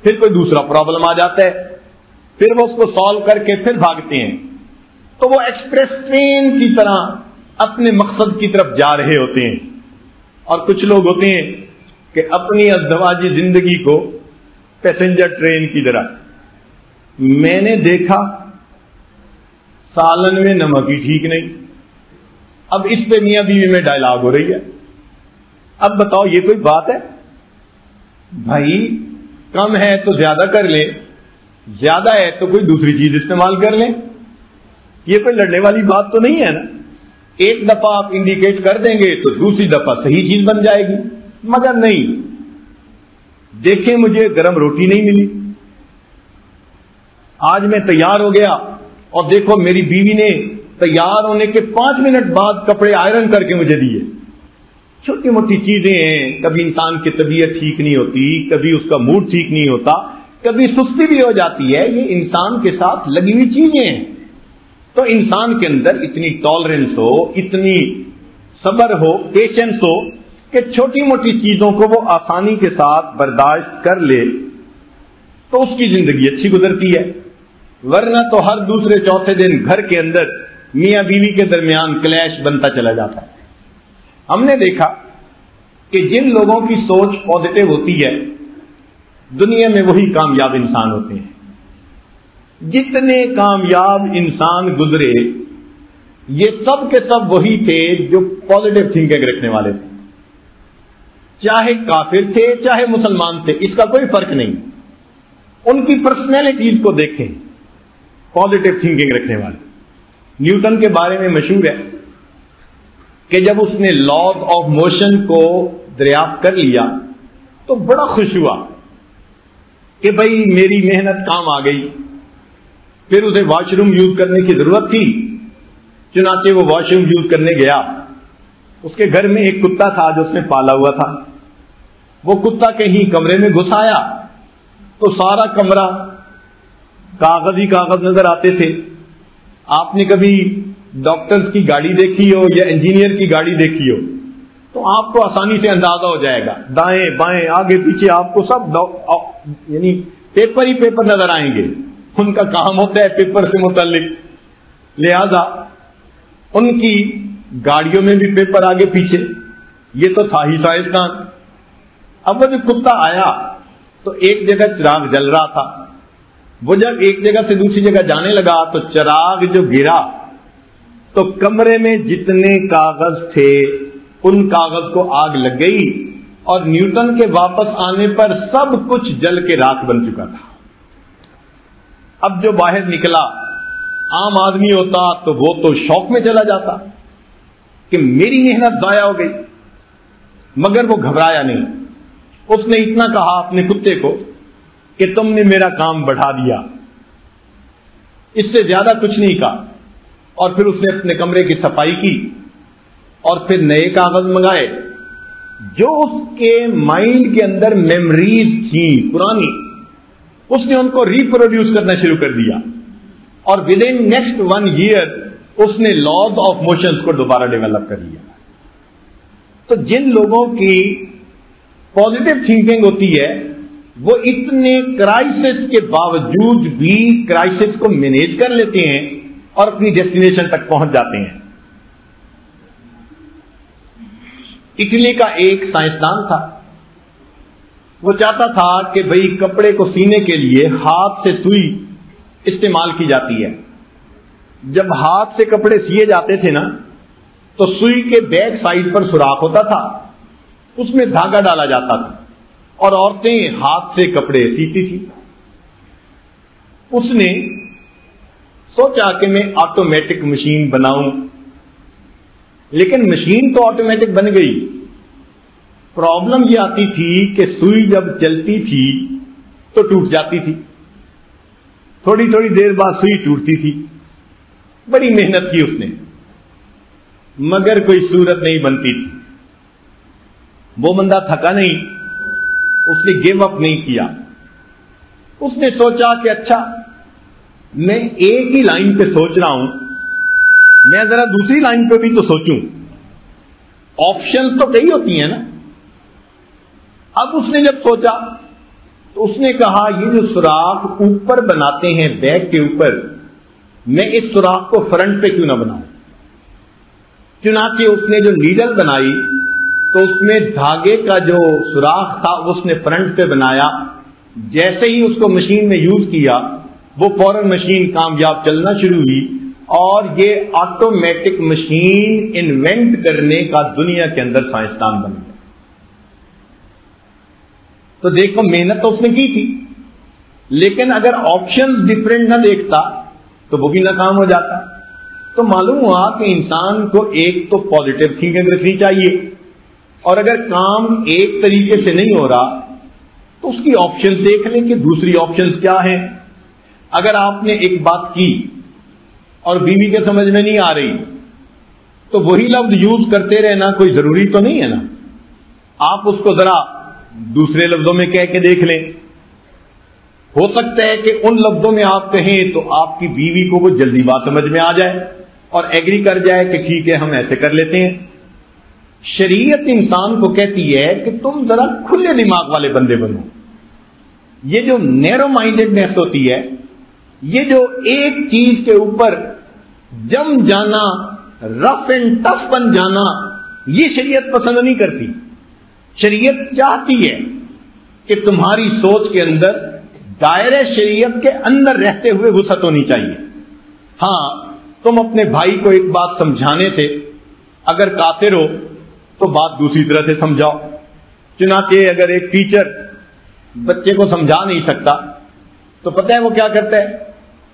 پھر کوئی دوسرا پرابلم آ جاتا ہے، پھر وہ اس کو سالو کر کے پھر بھاگتے ہیں. تو وہ ایکسپریس ٹرین کی طرح اپنے مقصد کی طرف جا رہے ہوتے ہیں. اور کچھ لوگ ہوتے ہیں کہ اپنی ازدواجی زندگی کو پیسنجر ٹرین کی طرح. میں نے دیکھا سالن میں نمک ہی ٹھیک نہیں. اب اس پہ میاں بیوی میں ڈائلاگ ہو رہی ہے. اب بتاؤ یہ کوئی بات ہے بھائی؟ کم ہے تو زیادہ کر لیں، زیادہ ہے تو کوئی دوسری چیز استعمال کر لیں. یہ کوئی لڑنے والی بات تو نہیں ہے نا. ایک دفعہ آپ انڈیکیٹ کر دیں گے تو دوسری دفعہ صحیح چیز بن جائے گی. مگر نہیں، دیکھیں مجھے گرم روٹی نہیں ملی، آج میں تیار ہو گیا اور دیکھو میری بیوی نے تیار ہونے کے 5 منٹ بعد کپڑے آئرن کر کے مجھے دیے. چھوٹی موٹی چیزیں ہیں. کبھی انسان کی طبیعت ٹھیک نہیں ہوتی، کبھی اس کا موڈ ٹھیک نہیں ہوتا، کبھی سستی بھی ہو جاتی ہے. یہ انسان کے ساتھ لگی ہوئی چیزیں ہیں. تو انسان کے اندر اتنی ٹالرنس ہو، اتنی صبر ہو، پیشنس ہو کہ چھوٹی موٹی چیزوں کو وہ آسانی کے ساتھ برداشت کر لے تو اس کی زندگی اچھی گزرتی ہے. ورنہ تو ہر دوسرے چوتھے دن گھر کے اندر میاں بیوی کے درمیان کلیش بنتا چلا جاتا ہے. ہم نے دیکھا کہ جن لوگوں کی سوچ پازیٹو ہوتی ہے دنیا میں وہی کامیاب انسان ہوتے ہیں. جتنے کامیاب انسان گزرے یہ سب کے سب وہی تھے جو پازیٹو تھنکنگ رکھنے والے تھے. چاہے کافر تھے چاہے مسلمان تھے، اس کا کوئی فرق نہیں. ان کی پرسنالٹیز کو دیکھیں، پازیٹو تھنکنگ رکھنے والے. نیوٹن کے بارے میں مشہور ہے کہ جب اس نے لاز آف موشن کو دریافت کر لیا تو بڑا خوش ہوا کہ بھائی میری محنت کام آ گئی. پھر اسے واش روم یوز کرنے کی ضرورت تھی، چنانچہ وہ واش روم یوز کرنے گیا. اس کے گھر میں ایک کتا تھا جو اس نے پالا ہوا تھا. وہ کتا کہیں کمرے میں گھس آیا تو سارا کمرہ کاغذ ہی کاغذ نظر آتے تھے. آپ نے کبھی ڈاکٹرز کی گاڑی دیکھی ہو یا انجینئر کی گاڑی دیکھی ہو تو آپ کو آسانی سے اندازہ ہو جائے گا، دائیں بائیں آگے پیچھے آپ کو سب یعنی پیپر ہی پیپر نظر آئیں گے. ان کا کام ہوتا ہے پیپر سے متعلق، لہذا ان کی گاڑیوں میں بھی پیپر آگے پیچھے. یہ تو تھا ہی سائنسدان. اب وہ جب کتا آیا تو ایک جگہ چراغ جل رہا تھا. وہ جب ایک جگہ سے دوسری جگہ جانے لگا تو چراغ جو گرا تو کمرے میں جتنے کاغذ تھے ان کاغذ کو آگ لگ گئی اور نیوٹن کے واپس آنے پر سب کچھ جل کے راکھ بن چکا تھا. اب جو باہر نکلا عام آدمی ہوتا تو وہ تو شوق میں چلا جاتا کہ میری محنت ضائع ہو گئی، مگر وہ گھبرایا نہیں. اس نے اتنا کہا اپنے کتے کو کہ تم نے میرا کام بڑھا دیا، اس سے زیادہ کچھ نہیں کہا. اور پھر اس نے اپنے کمرے کی صفائی کی اور پھر نئے کاغذ منگائے. جو اس کے مائنڈ کے اندر میموریز تھی پرانی، اس نے ان کو ریپروڈیوس کرنا شروع کر دیا، اور ود ان نیکسٹ 1 year اس نے لاز آف موشنز کو دوبارہ ڈیولپ کر لیا. تو جن لوگوں کی پازیٹو تھنکنگ ہوتی ہے وہ اتنے کرائسس کے باوجود بھی کرائسس کو مینیج کر لیتے ہیں اور اپنی ڈیسٹینیشن تک پہنچ جاتے ہیں. اٹلی کا ایک سائنسدان تھا، وہ چاہتا تھا کہ بھئی کپڑے کو سینے کے لیے ہاتھ سے سوئی استعمال کی جاتی ہے. جب ہاتھ سے کپڑے سیے جاتے تھے نا تو سوئی کے بیک سائڈ پر سوراخ ہوتا تھا، اس میں دھاگا ڈالا جاتا تھا اور عورتیں ہاتھ سے کپڑے سیتی تھی. اس نے سوچا کہ میں آٹومیٹک مشین بناؤں، لیکن مشین تو آٹومیٹک بن گئی. پرابلم یہ آتی تھی کہ سوئی جب چلتی تھی تو ٹوٹ جاتی تھی، تھوڑی تھوڑی دیر بعد سوئی ٹوٹتی تھی. بڑی محنت کی اس نے مگر کوئی صورت نہیں بنتی تھی. وہ بندہ تھکا نہیں، اس نے گیو اپ نہیں کیا. اس نے سوچا کہ اچھا میں ایک ہی لائن پہ سوچ رہا ہوں، میں ذرا دوسری لائن پہ بھی تو سوچوں. آپشنز تو کئی ہوتی ہیں نا. اب اس نے جب سوچا تو اس نے کہا یہ جو سوراخ اوپر بناتے ہیں بیک کے اوپر، میں اس سوراخ کو فرنٹ پہ کیوں نہ بناؤں. چنانچہ اس نے جو نیڈل بنائی تو اس میں دھاگے کا جو سوراخ تھا اس نے فرنٹ پہ بنایا. جیسے ہی اس کو مشین میں یوز کیا وہ فوراً مشین کامیاب چلنا شروع ہوئی، اور یہ آٹومیٹک مشین انوینٹ کرنے کا دنیا کے اندر سائنسدان بن گیا. تو دیکھو محنت تو اس نے کی تھی، لیکن اگر آپشنز ڈفرینٹ نہ دیکھتا تو وہ بھی ناکام ہو جاتا. تو معلوم ہوا کہ انسان کو ایک تو پازیٹو تھنکنگ رکھنی چاہیے، اور اگر کام ایک طریقے سے نہیں ہو رہا تو اس کی آپشنز دیکھ لیں کہ دوسری آپشنز کیا ہیں. اگر آپ نے ایک بات کی اور بیوی کے سمجھ میں نہیں آ رہی تو وہی لفظ یوز کرتے رہنا کوئی ضروری تو نہیں ہے نا. آپ اس کو ذرا دوسرے لفظوں میں کہہ کے دیکھ لیں. ہو سکتا ہے کہ ان لفظوں میں آپ کہیں تو آپ کی بیوی کو وہ جلدی بات سمجھ میں آ جائے اور ایگری کر جائے کہ ٹھیک ہے ہم ایسے کر لیتے ہیں. شریعت انسان کو کہتی ہے کہ تم ذرا کھلے دماغ والے بندے بنو. یہ جو نیرو مائنڈیڈنیس ہوتی ہے، یہ جو ایک چیز کے اوپر جم جانا، رف اینڈ ٹف بن جانا، یہ شریعت پسند نہیں کرتی. شریعت چاہتی ہے کہ تمہاری سوچ کے اندر دائرہ شریعت کے اندر رہتے ہوئے وسعت ہونی چاہیے. ہاں تم اپنے بھائی کو ایک بات سمجھانے سے اگر قاصر ہو تو بات دوسری طرح سے سمجھاؤ. چنانچہ اگر ایک ٹیچر بچے کو سمجھا نہیں سکتا تو پتہ ہے وہ کیا کرتا ہے؟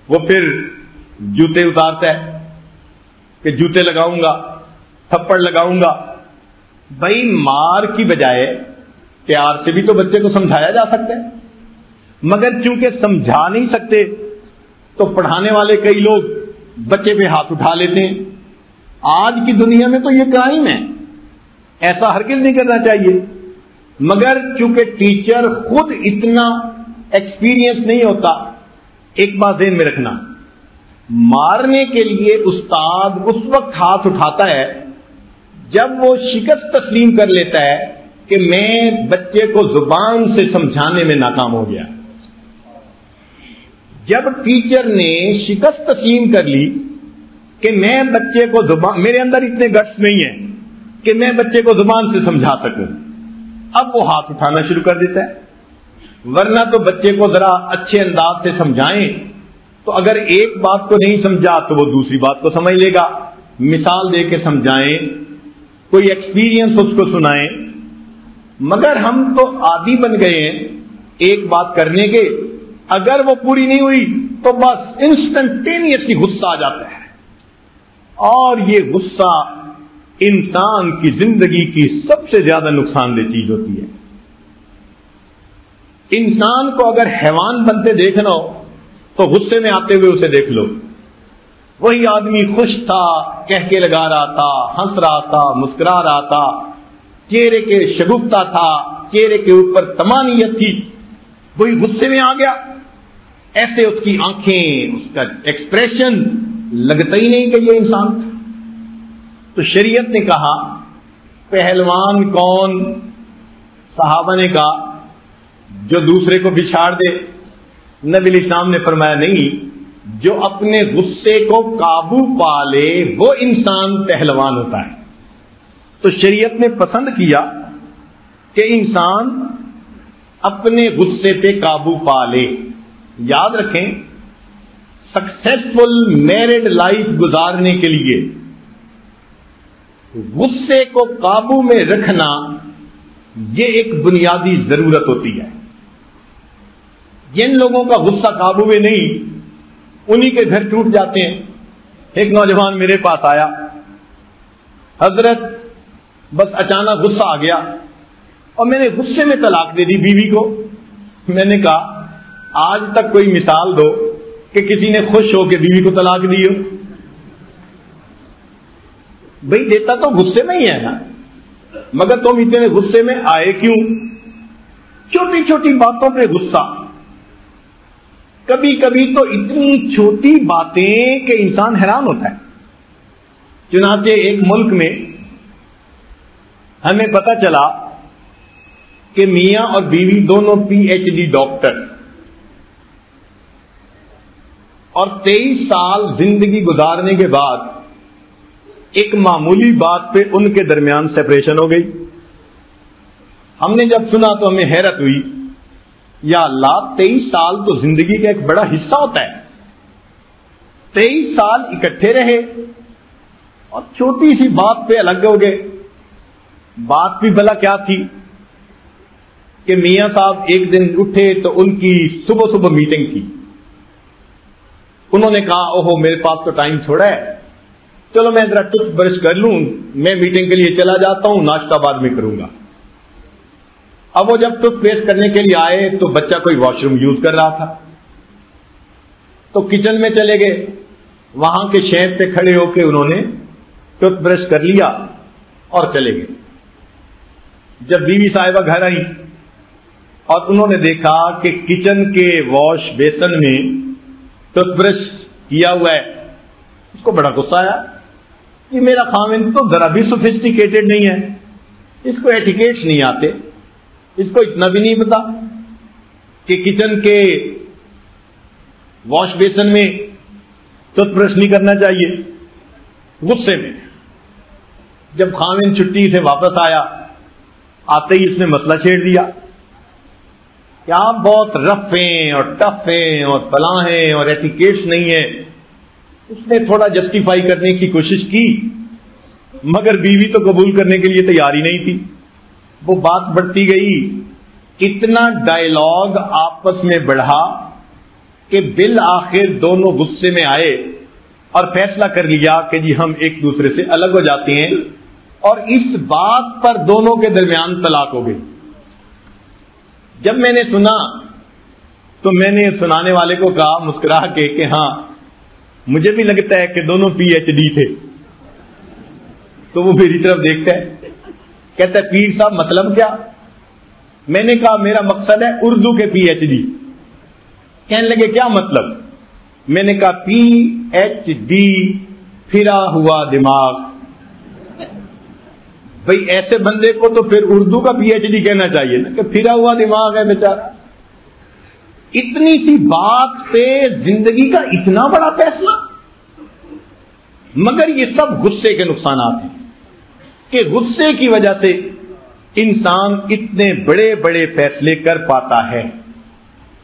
وہ پھر جوتے اتارتا ہے کہ جوتے لگاؤں گا، تھپڑ لگاؤں گا. بھائی مار کی بجائے پیار سے بھی تو بچے کو سمجھایا جا سکتا ہے، مگر چونکہ سمجھا نہیں سکتے تو پڑھانے والے کئی لوگ بچے پہ ہاتھ اٹھا لیتے ہیں. آج کی دنیا میں تو یہ کرائم ہے، ایسا ہرگز نہیں کرنا چاہیے. مگر چونکہ ٹیچر خود اتنا ایکسپیرینس نہیں ہوتا، ایک بات ذہن میں رکھنا، مارنے کے لیے استاد اس وقت ہاتھ اٹھاتا ہے جب وہ شکست تسلیم کر لیتا ہے کہ میں بچے کو زبان سے سمجھانے میں ناکام ہو گیا. جب ٹیچر نے شکست تسلیم کر لی کہ میں بچے کو زبان، میرے اندر اتنے گٹس نہیں ہیں کہ میں بچے کو زبان سے سمجھا سکوں، اب وہ ہاتھ اٹھانا شروع کر دیتا ہے. ورنہ تو بچے کو ذرا اچھے انداز سے سمجھائیں تو اگر ایک بات کو نہیں سمجھا تو وہ دوسری بات کو سمجھ لے گا. مثال دے کے سمجھائیں، کوئی ایکسپیرینس اس کو سنائیں. مگر ہم تو عادی بن گئے ہیں ایک بات کرنے کے، اگر وہ پوری نہیں ہوئی تو بس انسٹنٹینیسلی غصہ آ جاتا ہے. اور یہ غصہ انسان کی زندگی کی سب سے زیادہ نقصان دہ چیز ہوتی ہے. انسان کو اگر حیوان بنتے دیکھنا ہو تو غصے میں آتے ہوئے اسے دیکھ لو. وہی آدمی خوش تھا، کہکے لگا رہا تھا، ہنس رہا تھا، مسکرا رہا تھا، چہرے کے شگفتہ تھا، چہرے کے اوپر طمانینت تھی. وہی غصے میں آ گیا، ایسے اس کی آنکھیں، اس کا ایکسپریشن لگتا ہی نہیں کہ یہ انسان تھا. تو شریعت نے کہا پہلوان کون؟ صحابہ نے کہا جو دوسرے کو بچھاڑ دے. نبی علیہ السلام نے فرمایا نہیں، جو اپنے غصے کو قابو پا لے وہ انسان پہلوان ہوتا ہے. تو شریعت نے پسند کیا کہ انسان اپنے غصے پہ قابو پا لے. یاد رکھیں، سکسیسفل میرڈ لائف گزارنے کے لیے غصے کو قابو میں رکھنا یہ ایک بنیادی ضرورت ہوتی ہے. جن لوگوں کا غصہ قابو میں نہیں انہی کے گھر ٹوٹ جاتے ہیں. ایک نوجوان میرے پاس آیا، حضرت بس اچانک غصہ آ گیا اور میں نے غصے میں طلاق دے دی بیوی کو. میں نے کہا آج تک کوئی مثال دو کہ کسی نے خوش ہو کے بیوی کو طلاق دی ہو. بھئی دیتا تو غصے میں ہی ہے نا، مگر تم اتنے غصے میں آئے کیوں؟ چھوٹی چھوٹی باتوں پہ غصہ. کبھی کبھی تو اتنی چھوٹی باتیں کہ انسان حیران ہوتا ہے. چنانچہ ایک ملک میں ہمیں پتہ چلا کہ میاں اور بیوی دونوں PhD ڈاکٹر اور 23 سال زندگی گزارنے کے بعد ایک معمولی بات پہ ان کے درمیان سیپریشن ہو گئی. ہم نے جب سنا تو ہمیں حیرت ہوئی، یا اللہ 23 سال تو زندگی کا ایک بڑا حصہ ہوتا ہے. 23 سال اکٹھے رہے اور چھوٹی سی بات پہ الگ ہو گئے. بات بھی بھلا کیا تھی کہ میاں صاحب ایک دن اٹھے تو ان کی صبح صبح میٹنگ تھی. انہوں نے کہا اوہو میرے پاس تو ٹائم تھوڑا ہے، چلو میں ذرا ٹوتھ برش کر لوں، میں میٹنگ کے لیے چلا جاتا ہوں، ناشتہ بعد میں کروں گا. اب وہ جب ٹوتھ پیسٹ کرنے کے لیے آئے تو بچہ کوئی واش روم یوز کر رہا تھا، تو کچن میں چلے گئے. وہاں کے شیف پہ کھڑے ہو کے انہوں نے ٹوتھ برش کر لیا اور چلے گئے. جب بیوی صاحبہ گھر آئی اور انہوں نے دیکھا کہ کچن کے واش بیسن میں ٹوتھ برش کیا ہوا ہے، اس کو بڑا غصہ آیا. یہ میرا خاوند تو ذرا بھی سوفسٹیکیٹڈ نہیں ہے، اس کو ایٹیکیٹس نہیں آتے، اس کو اتنا بھی نہیں پتا کہ کچن کے واش بیسن میں ٹوتھ برش نہیں کرنا چاہیے. غصے میں جب خاوند چھٹی سے واپس آیا، آتے ہی اس نے مسئلہ چھیڑ دیا کہ آپ بہت رف ہیں اور ٹف ہیں اور فلاں ہیں اور ایٹیکیٹس نہیں ہیں. اس نے تھوڑا جسٹیفائی کرنے کی کوشش کی مگر بیوی تو قبول کرنے کے لیے تیار ہی نہیں تھی. وہ بات بڑھتی گئی، اتنا ڈائلاگ آپس میں بڑھا کہ بالآخر دونوں غصے میں آئے اور فیصلہ کر لیا کہ جی ہم ایک دوسرے سے الگ ہو جاتے ہیں، اور اس بات پر دونوں کے درمیان طلاق ہو گئی. جب میں نے سنا تو میں نے سنانے والے کو کہا مسکرا کے کہ ہاں مجھے بھی لگتا ہے کہ دونوں PhD تھے. تو وہ میری طرف دیکھتا ہے، کہتا ہے پیر صاحب مطلب کیا؟ میں نے کہا میرا مقصد ہے اردو کے PhD. کہنے لگے کیا مطلب؟ میں نے کہا PhD پھرا ہوا دماغ. بھئی ایسے بندے کو تو پھر اردو کا PhD کہنا چاہیے نا کہ پھرا ہوا دماغ ہے بیچارہ. اتنی سی بات پہ زندگی کا اتنا بڑا فیصلہ. مگر یہ سب غصے کے نقصانات ہیں کہ غصے کی وجہ سے انسان اتنے بڑے بڑے فیصلے کر پاتا ہے.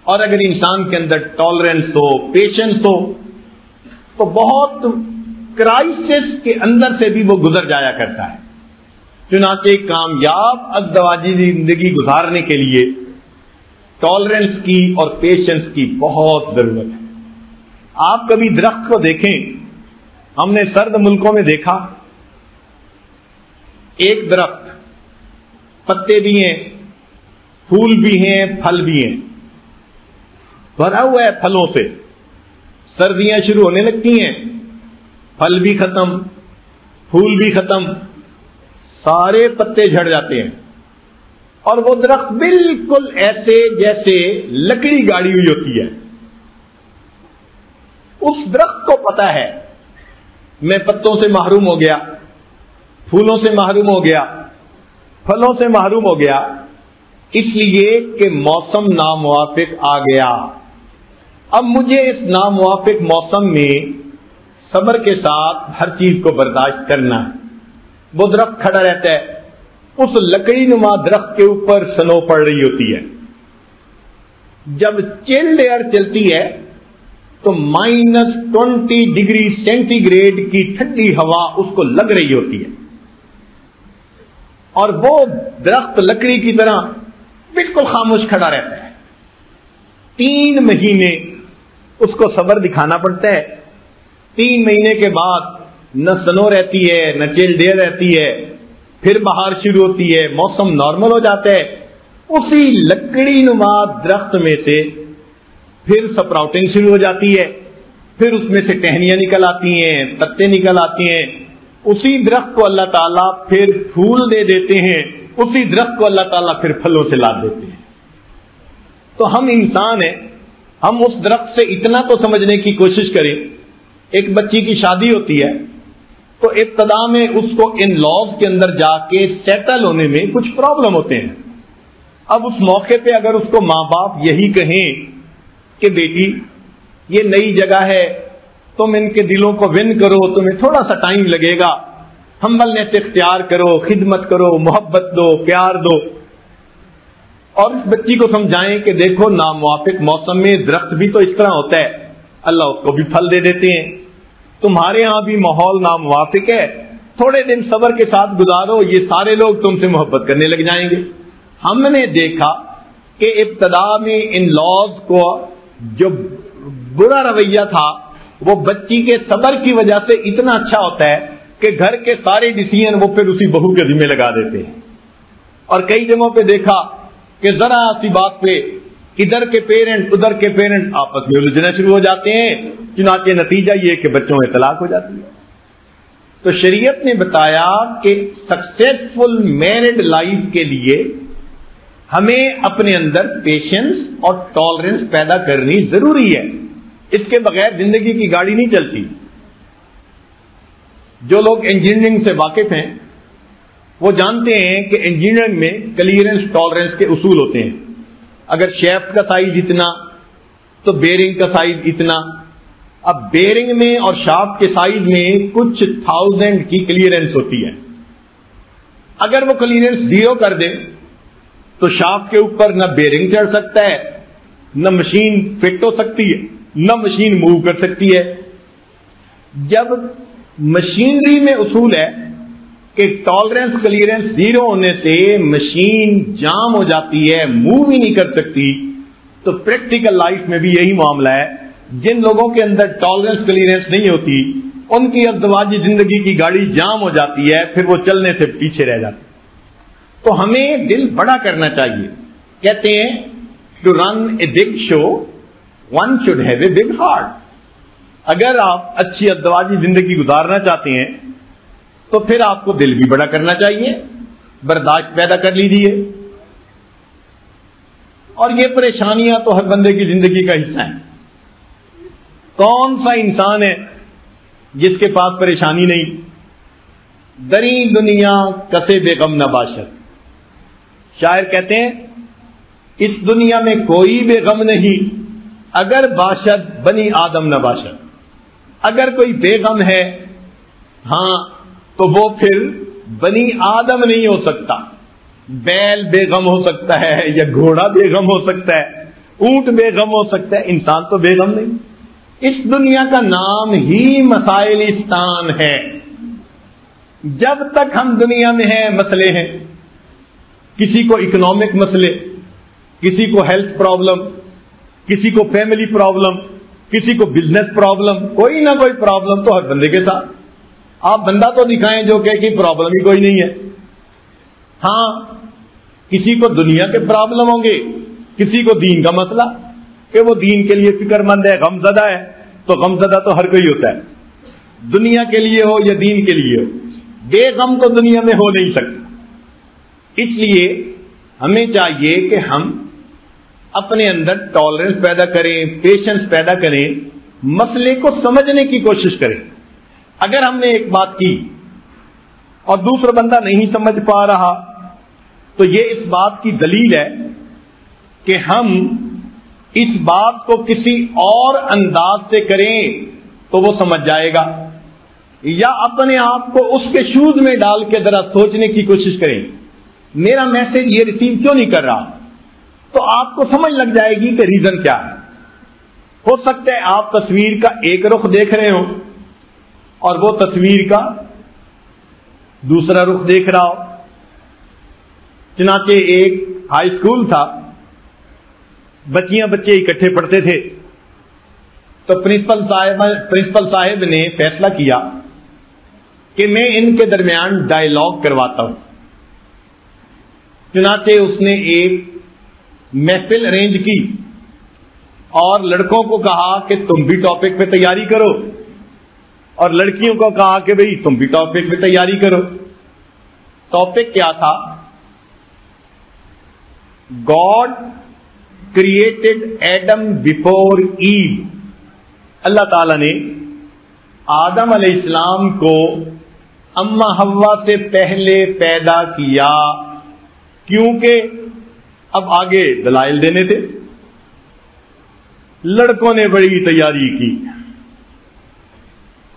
اور اگر انسان کے اندر ٹالرنس ہو، پیشنس ہو، تو بہت کرائسس کے اندر سے بھی وہ گزر جایا کرتا ہے. چنانچہ کامیاب ازدواجی زندگی گزارنے کے لیے ٹالرنس کی اور پیشنس کی بہت ضرورت ہے. آپ کبھی درخت کو دیکھیں، ہم نے سرد ملکوں میں دیکھا ایک درخت پتے بھی ہیں، پھول بھی ہیں پھل بھی ہیں، بھرا ہوا ہے پھلوں سے. سردیاں شروع ہونے لگتی ہیں، پھل بھی ختم پھول بھی ختم، سارے پتے جھڑ جاتے ہیں، اور وہ درخت بالکل ایسے جیسے لکڑی گاڑی ہوئی ہوتی ہے. اس درخت کو پتا ہے میں پتوں سے محروم ہو گیا، پھولوں سے محروم ہو گیا، پھلوں سے محروم ہو گیا، اس لیے کہ موسم ناموافق آ گیا. اب مجھے اس ناموافق موسم میں صبر کے ساتھ ہر چیز کو برداشت کرنا ہے. وہ درخت کھڑا رہتا ہے، اس لکڑی نما درخت کے اوپر سنو پڑ رہی ہوتی ہے. جب چلڈ ایئر چلتی ہے تو -20 ڈگری سینٹی گریڈ کی ٹھنڈی ہوا اس کو لگ رہی ہوتی ہے، اور وہ درخت لکڑی کی طرح بالکل خاموش کھڑا رہتا ہے. 3 مہینے اس کو صبر دکھانا پڑتا ہے. 3 مہینے کے بعد نہ سنو رہتی ہے نہ چلڈ ایئر رہتی ہے، پھر بہار شروع ہوتی ہے، موسم نارمل ہو جاتا ہے. اسی لکڑی نما درخت میں سے پھر سپراؤٹنگ شروع ہو جاتی ہے، پھر اس میں سے ٹہنیاں نکل آتی ہیں، پتے نکل آتی ہیں. اسی درخت کو اللہ تعالیٰ پھر پھول دے دیتے ہیں، اسی درخت کو اللہ تعالیٰ پھر پھلوں سے لاد دیتے ہیں. تو ہم انسان ہیں، ہم اس درخت سے اتنا تو سمجھنے کی کوشش کریں. ایک بچی کی شادی ہوتی ہے تو ابتدا میں اس کو ان لاز کے اندر جا کے سیٹل ہونے میں کچھ پرابلم ہوتے ہیں. اب اس موقع پہ اگر اس کو ماں باپ یہی کہیں کہ بیٹی یہ نئی جگہ ہے، تم ان کے دلوں کو ون کرو، تمہیں تھوڑا سا ٹائم لگے گا، ہمبلنس اختیار کرو، خدمت کرو، محبت دو، پیار دو، اور اس بچی کو سمجھائیں کہ دیکھو ناموافق موسم میں درخت بھی تو اس طرح ہوتا ہے، اللہ اس کو بھی پھل دے دیتے ہیں. تمہارے ہاں بھی ماحول ناموافق ہے، تھوڑے دن صبر کے ساتھ گزارو، یہ سارے لوگ تم سے محبت کرنے لگ جائیں گے. ہم نے دیکھا کہ ابتدا میں ان لاز کو جو برا رویہ تھا وہ بچی کے صبر کی وجہ سے اتنا اچھا ہوتا ہے کہ گھر کے سارے ڈیسیژن وہ پھر اسی بہو کے ذمہ لگا دیتے ہیں. اور کئی جگہوں پہ دیکھا کہ ذرا سی بات پہ ادھر کے پیرنٹ ادھر کے پیرنٹ آپس میں الجھنا شروع ہو جاتے ہیں، چنانچہ نتیجہ یہ کہ بچوں میں طلاق ہو جاتی ہے. تو شریعت نے بتایا کہ سکسیسفل میرڈ لائف کے لیے ہمیں اپنے اندر پیشنس اور ٹالرنس پیدا کرنی ضروری ہے. اس کے بغیر زندگی کی گاڑی نہیں چلتی. جو لوگ انجینئرنگ سے واقف ہیں وہ جانتے ہیں کہ انجینئرنگ میں کلیئرنس ٹالرنس کے اصول ہوتے ہیں. اگر شیفٹ کا سائز اتنا تو بیرنگ کا سائز اتنا. اب بیرنگ میں اور شافٹ کے سائز میں کچھ 1000 کی کلیئرنس ہوتی ہے. اگر وہ کلیئرنس 0 کر دے تو شافٹ کے اوپر نہ بیرنگ چڑھ سکتا ہے، نہ مشین فٹ ہو سکتی ہے، نہ مشین موو کر سکتی ہے. جب مشینری میں اصول ہے کہ ٹالرنس کلیئرنس 0 ہونے سے مشین جام ہو جاتی ہے، موو ہی نہیں کر سکتی، تو پریکٹیکل لائف میں بھی یہی معاملہ ہے. جن لوگوں کے اندر ٹالرنس کلیئرنس نہیں ہوتی ان کی ازدواجی زندگی کی گاڑی جام ہو جاتی ہے، پھر وہ چلنے سے پیچھے رہ جاتی. تو ہمیں دل بڑا کرنا چاہیے. کہتے ہیں to run a big show one should have a big heart. اگر آپ اچھی ازدواجی زندگی گزارنا چاہتے ہیں تو پھر آپ کو دل بھی بڑا کرنا چاہیے، برداشت پیدا کر لیجیے. اور یہ پریشانیاں تو ہر بندے کی زندگی کا حصہ ہیں. کون سا انسان ہے جس کے پاس پریشانی نہیں؟ دری دنیا کسے بے غم نہ باشد. شاعر کہتے ہیں اس دنیا میں کوئی بے غم نہیں اگر باشد بنی آدم نہ باشد. اگر کوئی بے غم ہے ہاں تو وہ پھر بنی آدم نہیں ہو سکتا. بیل بے غم ہو سکتا ہے یا گھوڑا بے غم ہو سکتا ہے، اونٹ بے غم ہو سکتا ہے، انسان تو بے غم نہیں. اس دنیا کا نام ہی مسائلستان ہے. جب تک ہم دنیا میں ہیں مسئلے ہیں. کسی کو اکنامک مسئلے، کسی کو ہیلتھ پرابلم، کسی کو فیملی پرابلم، کسی کو بزنس پرابلم، کوئی نہ کوئی پرابلم تو ہر بندے کے ساتھ. آپ بندہ تو دکھائیں جو کہ پرابلم ہی کوئی نہیں ہے. ہاں کسی کو دنیا کے پرابلم ہوں گے، کسی کو دین کا مسئلہ کہ وہ دین کے لیے فکر مند ہے، غم زدہ ہے. تو غم زدہ تو ہر کوئی ہوتا ہے، دنیا کے لیے ہو یا دین کے لیے ہو. بے غم تو دنیا میں ہو نہیں سکتا. اس لیے ہمیں چاہیے کہ ہم اپنے اندر ٹالرنس پیدا کریں، پیشنس پیدا کریں، مسئلے کو سمجھنے کی کوشش کریں. اگر ہم نے ایک بات کی اور دوسرا بندہ نہیں سمجھ پا رہا تو یہ اس بات کی دلیل ہے کہ ہم اس بات کو کسی اور انداز سے کریں تو وہ سمجھ جائے گا، یا اپنے آپ کو اس کے شوز میں ڈال کے ذرا سوچنے کی کوشش کریں میرا میسج یہ ریسیو کیوں نہیں کر رہا، تو آپ کو سمجھ لگ جائے گی کہ ریزن کیا ہے. ہو سکتا ہے آپ تصویر کا ایک رخ دیکھ رہے ہو اور وہ تصویر کا دوسرا رخ دیکھ رہا ہو. چنانچہ ایک ہائی اسکول تھا، بچیاں بچے اکٹھے پڑھتے تھے، تو پرنسپل صاحب نے فیصلہ کیا کہ میں ان کے درمیان ڈائیلاگ کرواتا ہوں. چنانچہ اس نے ایک محفل ارینج کی اور لڑکوں کو کہا کہ تم بھی ٹاپک پہ تیاری کرو، اور لڑکیوں کو کہا کہ بھئی تم بھی ٹاپک پہ تیاری کرو. ٹاپک کیا تھا؟ گاڈ کریٹڈ ایڈم بیفور ایو. اللہ تعالی نے آدم علیہ السلام کو اما حوا سے پہلے پیدا کیا، کیونکہ اب آگے دلائل دینے تھے. لڑکوں نے بڑی تیاری کی،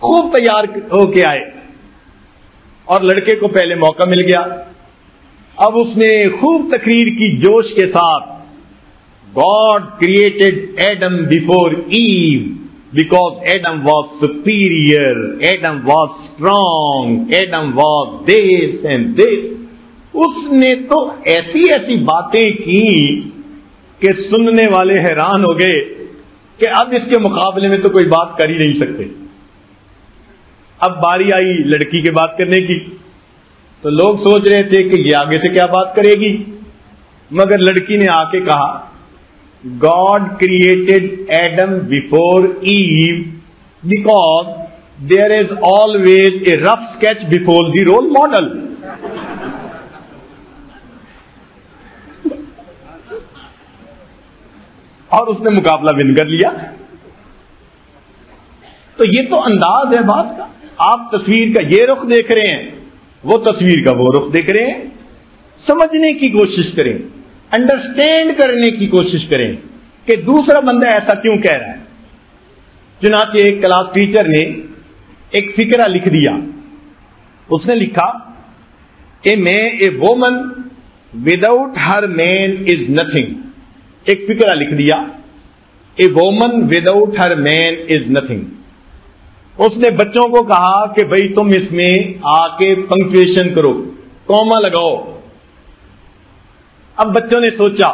خوب تیار ہو کے آئے، اور لڑکے کو پہلے موقع مل گیا. اب اس نے خوب تقریر کی جوش کے ساتھ، God created Adam before Eve because Adam was superior, Adam was strong, Adam was this and this. اس نے تو ایسی ایسی باتیں کی کہ سننے والے حیران ہو گئے کہ اب اس کے مقابلے میں تو کوئی بات کر ہی نہیں سکتے. اب باری آئی لڑکی کے بات کرنے کی، تو لوگ سوچ رہے تھے کہ یہ آگے سے کیا بات کرے گی، مگر لڑکی نے آ کے کہا God created Adam before Eve because there is always a rough sketch before the role model. اور اس نے مقابلہ ون کر لیا. تو یہ تو انداز ہے بات کا. آپ تصویر کا یہ رخ دیکھ رہے ہیں، وہ تصویر کا وہ رخ دیکھ رہے ہیں. سمجھنے کی کوشش کریں، انڈرسٹینڈ کرنے کی کوشش کریں کہ دوسرا بندہ ایسا کیوں کہہ رہا ہے. چنانچہ ایک کلاس ٹیچر نے ایک فقرہ لکھ دیا. اس نے لکھا a woman without her man is nothing. ایک فقرہ لکھ دیا، a woman without her man is nothing. اس نے بچوں کو کہا کہ بھئی تم اس میں آ کے پنکچویشن کرو، کوما لگاؤ. اب بچوں نے سوچا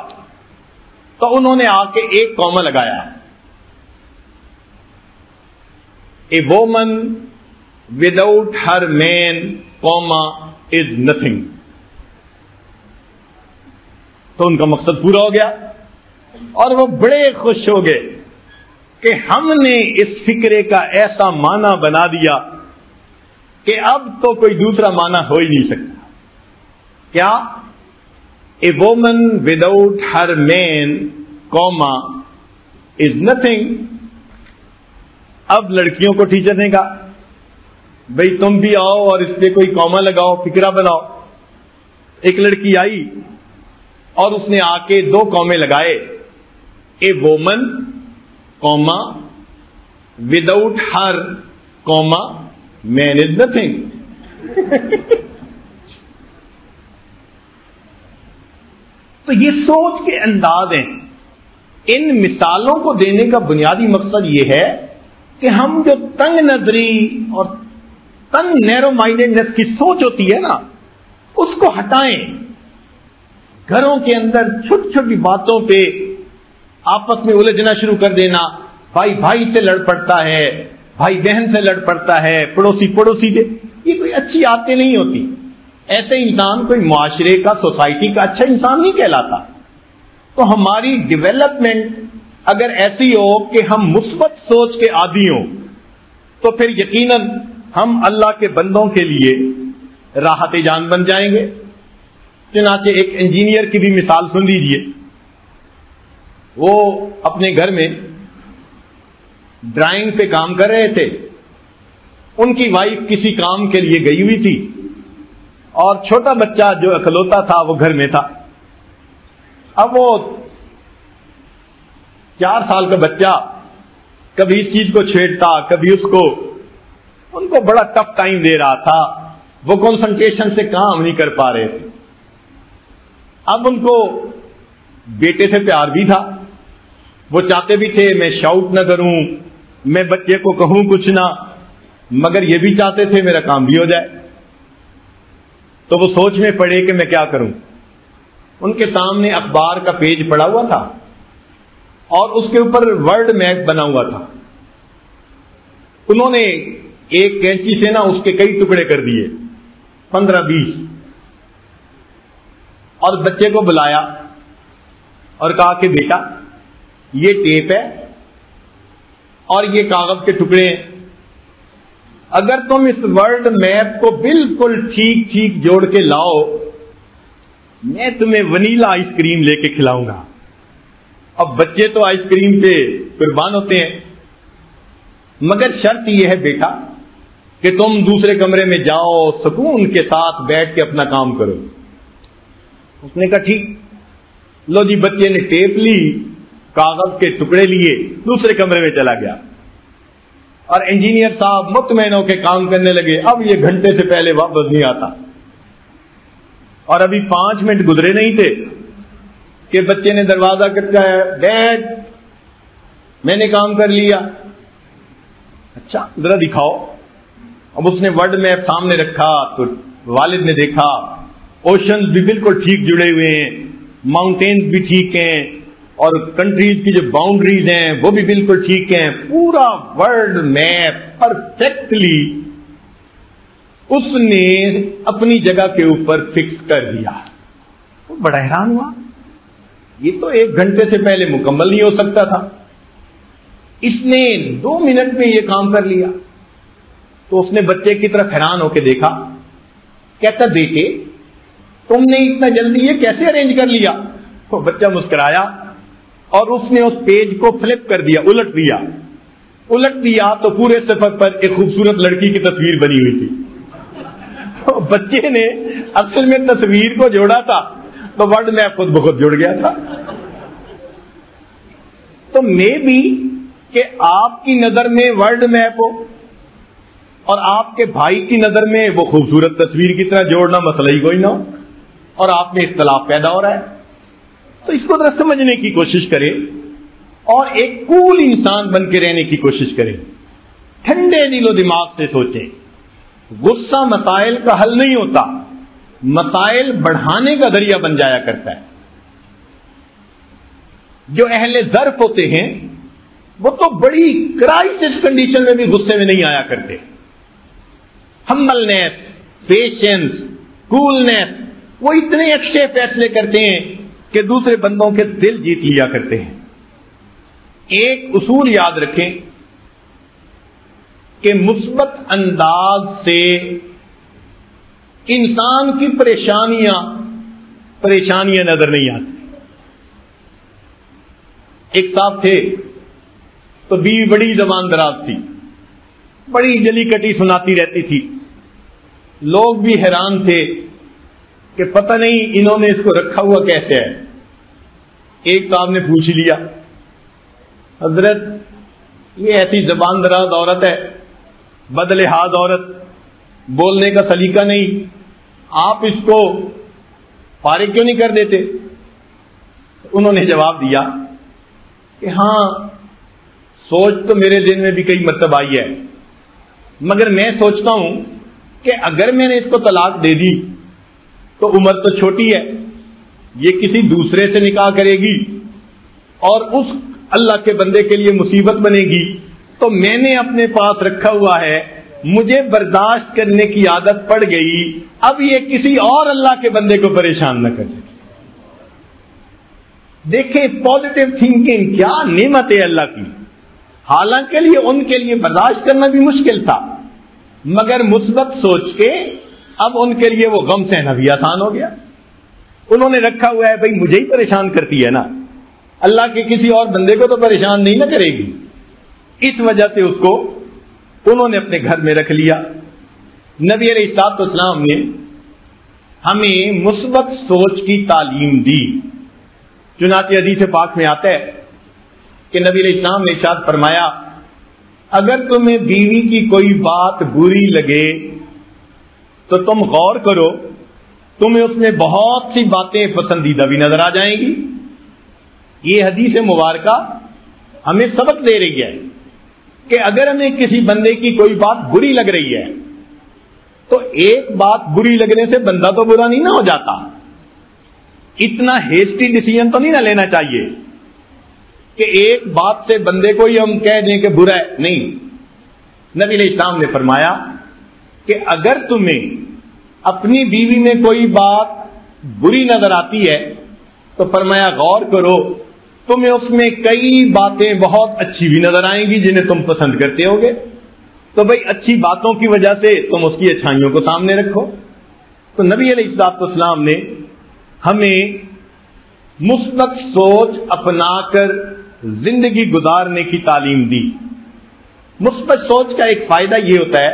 تو انہوں نے آ کے ایک کوما لگایا، a woman without her man comma is nothing. تو ان کا مقصد پورا ہو گیا اور وہ بڑے خوش ہو گئے کہ ہم نے اس فکرے کا ایسا معنی بنا دیا کہ اب تو کوئی دوسرا معنی ہو ہی نہیں سکتا. کیا؟ A woman without her man comma is nothing. اب لڑکیوں کو ٹیچر نے کہا بھئی تم بھی آؤ اور اس پہ کوئی کوما لگاؤ، فکرہ بناؤ. ایک لڑکی آئی اور اس نے آ کے دو کومے لگائے، a woman comma without her comma man is nothing. تو یہ سوچ کے انداز ہیں. ان مثالوں کو دینے کا بنیادی مقصد یہ ہے کہ ہم جو تنگ نظری اور تنگ نیرو مائنڈڈنس کی سوچ ہوتی ہے نا، اس کو ہٹائیں. گھروں کے اندر چھوٹی چھوٹی باتوں پہ آپس میں الجھنا شروع کر دینا. بھائی بھائی سے لڑ پڑتا ہے، بھائی بہن سے لڑ پڑتا ہے، پڑوسی پڑوسی سے. یہ کوئی اچھی عادتیں نہیں ہوتی. ایسے انسان کوئی معاشرے کا، سوسائٹی کا اچھا انسان نہیں کہلاتا. تو ہماری ڈیولپمنٹ اگر ایسی ہو کہ ہم مثبت سوچ کے عادی ہوں تو پھر یقیناً ہم اللہ کے بندوں کے لیے راحت جان بن جائیں گے. چنانچہ ایک انجینئر کی بھی مثال سن لیجئے. وہ اپنے گھر میں ڈرائنگ پہ کام کر رہے تھے. ان کی وائف کسی کام کے لیے گئی ہوئی تھی اور چھوٹا بچہ جو اکلوتا تھا وہ گھر میں تھا. اب وہ 4 سال کا بچہ کبھی اس چیز کو چھیڑتا کبھی اس کو. ان کو بڑا ٹف ٹائم دے رہا تھا. وہ کنسنٹریشن سے کام نہیں کر پا رہے تھے. اب ان کو بیٹے سے پیار بھی تھا. وہ چاہتے بھی تھے میں شاؤٹ نہ کروں, میں بچے کو کہوں کچھ نہ, مگر یہ بھی چاہتے تھے میرا کام بھی ہو جائے. تو وہ سوچ میں پڑے کہ میں کیا کروں. ان کے سامنے اخبار کا پیج پڑا ہوا تھا اور اس کے اوپر ورلڈ میپ بنا ہوا تھا. انہوں نے ایک کینچی سے اس کے کئی ٹکڑے کر دیے, 15-20, اور بچے کو بلایا اور کہا کہ بیٹا یہ ٹیپ ہے اور یہ کاغذ کے ٹکڑے ہیں. اگر تم اس ورلڈ میپ کو بالکل ٹھیک ٹھیک جوڑ کے لاؤ, میں تمہیں ونیلا آئس کریم لے کے کھلاؤں گا. اب بچے تو آئس کریم پہ قربان ہوتے ہیں, مگر شرط یہ ہے بیٹا کہ تم دوسرے کمرے میں جاؤ, سکون کے ساتھ بیٹھ کے اپنا کام کرو. اس نے کہا ٹھیک. لو جی, بچے نے ٹیپ لی, کاغذ کے ٹکڑے لیے, دوسرے کمرے میں چلا گیا اور انجینئر صاحب مطمئن ہو کے کام کرنے لگے. اب یہ گھنٹے سے پہلے واپس نہیں آتا اور ابھی 5 منٹ گزرے نہیں تھے کہ بچے نے دروازہ کھٹکایا, ڈیڈ میں نے کام کر لیا. اچھا ذرا دکھاؤ. اب اس نے ورلڈ میپ سامنے رکھا تو والد نے دیکھا اوشنز بھی بالکل ٹھیک جڑے ہوئے ہیں, ماؤنٹینز بھی ٹھیک ہیں, اور کنٹریز کی جو باؤنڈریز ہیں وہ بھی بالکل ٹھیک ہیں. پورا ورلڈ میپ پرفیکٹلی اس نے اپنی جگہ کے اوپر فکس کر دیا. وہ بڑا حیران ہوا, یہ تو 1 گھنٹے سے پہلے مکمل نہیں ہو سکتا تھا, اس نے 2 منٹ میں یہ کام کر لیا. تو اس نے بچے کی طرف حیران ہو کے دیکھا, کہتا بیٹے تم نے اتنا جلدی یہ کیسے ارینج کر لیا؟ تو بچہ مسکرایا اور اس نے اس پیج کو فلپ کر دیا, الٹ دیا تو پورے صفحے پر ایک خوبصورت لڑکی کی تصویر بنی ہوئی تھی. تو بچے نے اصل میں تصویر کو جوڑا تھا تو ورلڈ میپ خود بخود جڑ گیا تھا. تو میں بھی کہ آپ کی نظر میں ورلڈ میپ ہو اور آپ کے بھائی کی نظر میں وہ خوبصورت تصویر کی طرح جوڑنا مسئلہ ہی کوئی نہ ہو, اور آپ میں اختلاف پیدا ہو رہا ہے. تو اس کو ذرا سمجھنے کی کوشش کریں اور ایک کول انسان بن کے رہنے کی کوشش کریں. ٹھنڈے دل و دماغ سے سوچیں. غصہ مسائل کا حل نہیں ہوتا, مسائل بڑھانے کا ذریعہ بن جایا کرتا ہے. جو اہل ظرف ہوتے ہیں وہ تو بڑی کرائسس کنڈیشن میں بھی غصے میں نہیں آیا کرتے. ہمبلنیس, پیشنس, کولنیس, وہ اتنے اچھے فیصلے کرتے ہیں کہ دوسرے بندوں کے دل جیت لیا کرتے ہیں. ایک اصول یاد رکھیں کہ مثبت انداز سے انسان کی پریشانیاں نظر نہیں آتی. ایک صاحب تھے تو بیوی بڑی زبان دراز تھی, بڑی جلی کٹی سناتی رہتی تھی. لوگ بھی حیران تھے کہ پتہ نہیں انہوں نے اس کو رکھا ہوا کیسے ہے. ایک صاحب نے پوچھ لیا, حضرت یہ ایسی زبان دراز عورت ہے, بدلحاظ عورت, بولنے کا سلیقہ نہیں, آپ اس کو فارغ کیوں نہیں کر دیتے؟ انہوں نے جواب دیا کہ ہاں سوچ تو میرے ذہن میں بھی کئی مرتبہ آئی ہے, مگر میں سوچتا ہوں کہ اگر میں نے اس کو طلاق دے دی تو عمر تو چھوٹی ہے, یہ کسی دوسرے سے نکاح کرے گی اور اس اللہ کے بندے کے لیے مصیبت بنے گی. تو میں نے اپنے پاس رکھا ہوا ہے مجھے برداشت کرنے کی عادت پڑ گئی، اب یہ کسی اور اللہ کے بندے کو پریشان نہ کر سکے۔ دیکھیں پازیٹو تھنکنگ کیا نعمت ہے اللہ کی۔ حالانکہ ان کے لیے برداشت کرنا بھی مشکل تھا، مگر مثبت سوچ کے اب ان کے لیے وہ غم سہنا بھی آسان ہو گیا۔ انہوں نے رکھا ہوا ہے بھائی مجھے ہی پریشان کرتی ہے نا، اللہ کے کسی اور بندے کو تو پریشان نہیں نہ کرے گی، اس وجہ سے اس کو انہوں نے اپنے گھر میں رکھ لیا۔ نبی علیہ الصلوۃ والسلام نے ہمیں مثبت سوچ کی تعلیم دی۔ چنانچہ حدیث پاک میں آتا ہے کہ نبی علیہ السلام نے ارشاد فرمایا، اگر تمہیں بیوی کی کوئی بات بری لگے تو تم غور کرو، تمہیں اس میں بہت سی باتیں پسندیدہ بھی نظر آ جائیں گی۔ یہ حدیث مبارکہ ہمیں سبق دے رہی ہے کہ اگر ہمیں کسی بندے کی کوئی بات بری لگ رہی ہے تو ایک بات بری لگنے سے بندہ تو برا نہیں نہ ہو جاتا، اتنا ہیسٹی ڈیسیژن تو نہیں نہ لینا چاہیے کہ ایک بات سے بندے کو ہی ہم کہہ دیں کہ برا ہے۔ نہیں، نبی علیہ السلام نے فرمایا کہ اگر تمہیں اپنی بیوی میں کوئی بات بری نظر آتی ہے تو فرمایا غور کرو، تمہیں اس میں کئی باتیں بہت اچھی بھی نظر آئیں گی جنہیں تم پسند کرتے ہوگے، تو بھئی اچھی باتوں کی وجہ سے تم اس کی اچھائیوں کو سامنے رکھو۔ تو نبی علیہ الصلوۃ والسلام نے ہمیں مثبت سوچ اپنا کر زندگی گزارنے کی تعلیم دی۔ مثبت سوچ کا ایک فائدہ یہ ہوتا ہے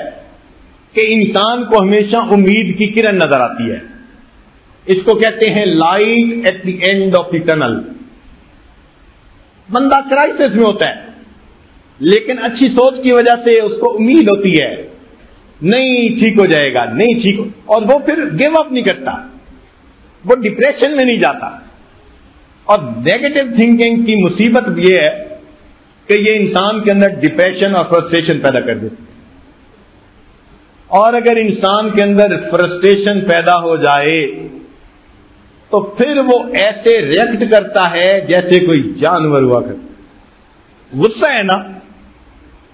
کہ انسان کو ہمیشہ امید کی کرن نظر آتی ہے، اس کو کہتے ہیں light at the end of the tunnel. بندہ کرائسس میں ہوتا ہے لیکن اچھی سوچ کی وجہ سے اس کو امید ہوتی ہے نہیں ٹھیک ہو جائے گا، نہیں ٹھیک ہو، اور وہ پھر گیو اپ نہیں کرتا، وہ ڈپریشن میں نہیں جاتا۔ اور نیگیٹو تھنکنگ کی مصیبت یہ ہے کہ یہ انسان کے اندر ڈپریشن اور فرسٹریشن پیدا کر دیتی ہے، اور اگر انسان کے اندر فرسٹریشن پیدا ہو جائے تو پھر وہ ایسے ریئیکٹ کرتا ہے جیسے کوئی جانور ہوا کرتا۔ غصہ ہے نا،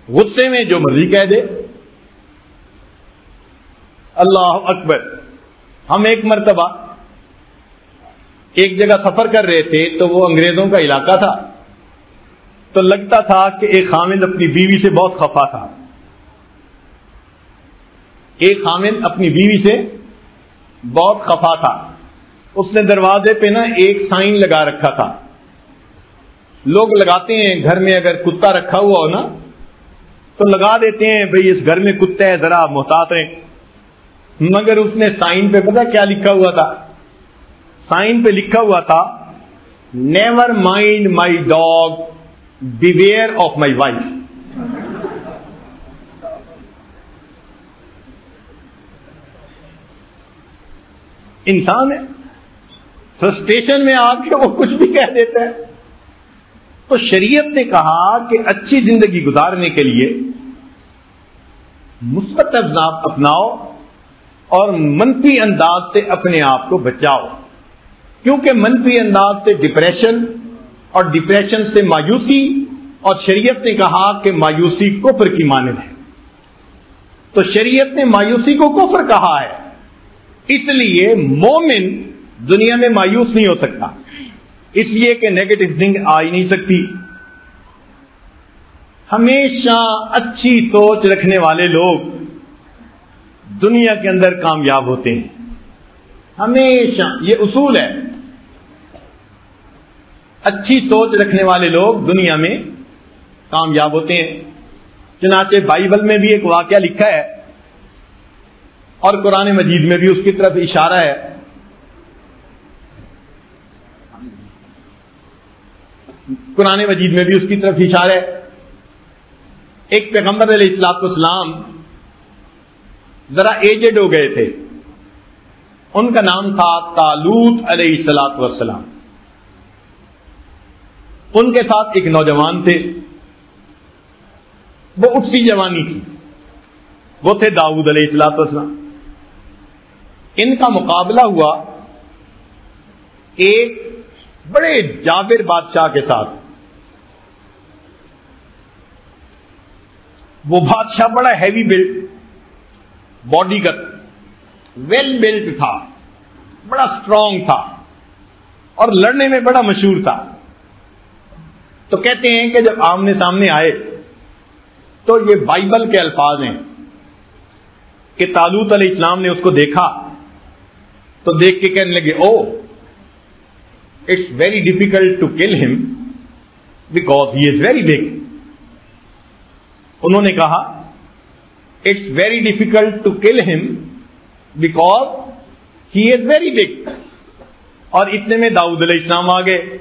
غصے میں جو مرضی کہہ دے۔ اللہ اکبر۔ ہم ایک مرتبہ ایک جگہ سفر کر رہے تھے تو وہ انگریزوں کا علاقہ تھا، تو لگتا تھا کہ ایک خامند اپنی بیوی سے بہت خفا تھا۔ ایک خامند اپنی بیوی سے بہت خفا تھا، اس نے دروازے پہ نا ایک سائن لگا رکھا تھا۔ لوگ لگاتے ہیں گھر میں اگر کتا رکھا ہوا ہو نا تو لگا دیتے ہیں بھئی اس گھر میں کتا ہے ذرا محتاط رہیں، مگر اس نے سائن پہ پتہ کیا لکھا ہوا تھا؟ سائن پہ لکھا ہوا تھا never mind my dog beware of my wife. انسان ہے، فرسٹریشن میں آ کے وہ کچھ بھی کہہ دیتا ہے۔ تو شریعت نے کہا کہ اچھی زندگی گزارنے کے لیے مثبت اذہان اپناؤ اور منفی انداز سے اپنے آپ کو بچاؤ، کیونکہ منفی انداز سے ڈپریشن اور ڈپریشن سے مایوسی، اور شریعت نے کہا کہ مایوسی کفر کی مانند ہے۔ تو شریعت نے مایوسی کو کفر کہا ہے، اس لیے مومن دنیا میں مایوس نہیں ہو سکتا، اس لیے کہ نیگیٹو تھنکنگ آ ہی نہیں سکتی۔ ہمیشہ اچھی سوچ رکھنے والے لوگ دنیا کے اندر کامیاب ہوتے ہیں، ہمیشہ یہ اصول ہے۔ اچھی سوچ رکھنے والے لوگ دنیا میں کامیاب ہوتے ہیں۔ چنانچہ بائبل میں بھی ایک واقعہ لکھا ہے اور قرآن مجید میں بھی اس کی طرف اشارہ ہے۔ قرآن مجید میں بھی اس کی طرف اشارہ ہے۔ ایک پیغمبر علیہ الصلوۃ والسلام ذرا ایجڈ ہو گئے تھے، ان کا نام تھا طالوت علیہ الصلوۃ والسلام۔ ان کے ساتھ ایک نوجوان تھے، وہ اٹھتی جوانی تھی، وہ تھے داؤد علیہ الصلوۃ والسلام۔ ان کا مقابلہ ہوا ایک بڑے جابر بادشاہ کے ساتھ۔ وہ بادشاہ بڑا ہیوی بلڈ، باڈی کا ویل بلٹ تھا، بڑا اسٹرانگ تھا اور لڑنے میں بڑا مشہور تھا. تو کہتے ہیں کہ جب آمنے سامنے آئے تو یہ بائبل کے الفاظ ہیں کہ طالوت علیہ السلام نے اس کو دیکھا تو دیکھ کے کہنے لگے oh it's very difficult to kill him because he is very big. انہوں نے کہا it's very difficult to kill him because he is very big. اور اتنے میں داؤد علیہ السلام آ گئے،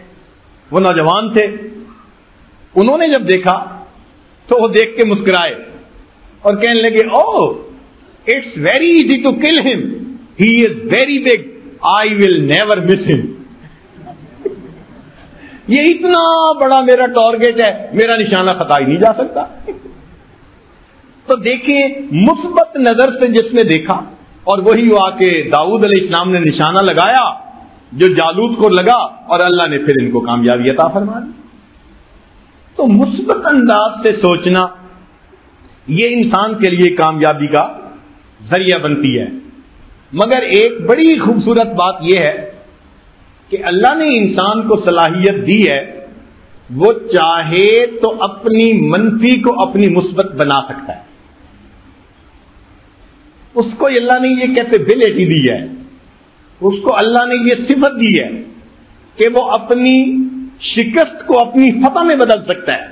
وہ نوجوان تھے. انہوں نے جب دیکھا تو وہ دیکھ کے مسکرائے اور کہنے لگے oh it's very easy to kill him, he is very big, I will never miss him. یہ اتنا بڑا میرا ٹارگیٹ ہے، میرا نشانہ خطا ہی نہیں جا سکتا. تو دیکھیں مثبت نظر سے جس نے دیکھا، اور وہی ہوا کہ داؤد علیہ السلام نے نشانہ لگایا جو جالوت کو لگا اور اللہ نے پھر ان کو کامیابی عطا فرما دی. تو مثبت انداز سے سوچنا یہ انسان کے لیے کامیابی کا ذریعہ بنتی ہے. مگر ایک بڑی خوبصورت بات یہ ہے کہ اللہ نے انسان کو صلاحیت دی ہے، وہ چاہے تو اپنی منفی کو اپنی مثبت بنا سکتا ہے. اس کو اللہ نے یہ کیپیبلٹی دی ہے، اس کو اللہ نے یہ صفت دی ہے کہ وہ اپنی شکست کو اپنی فتح میں بدل سکتا ہے،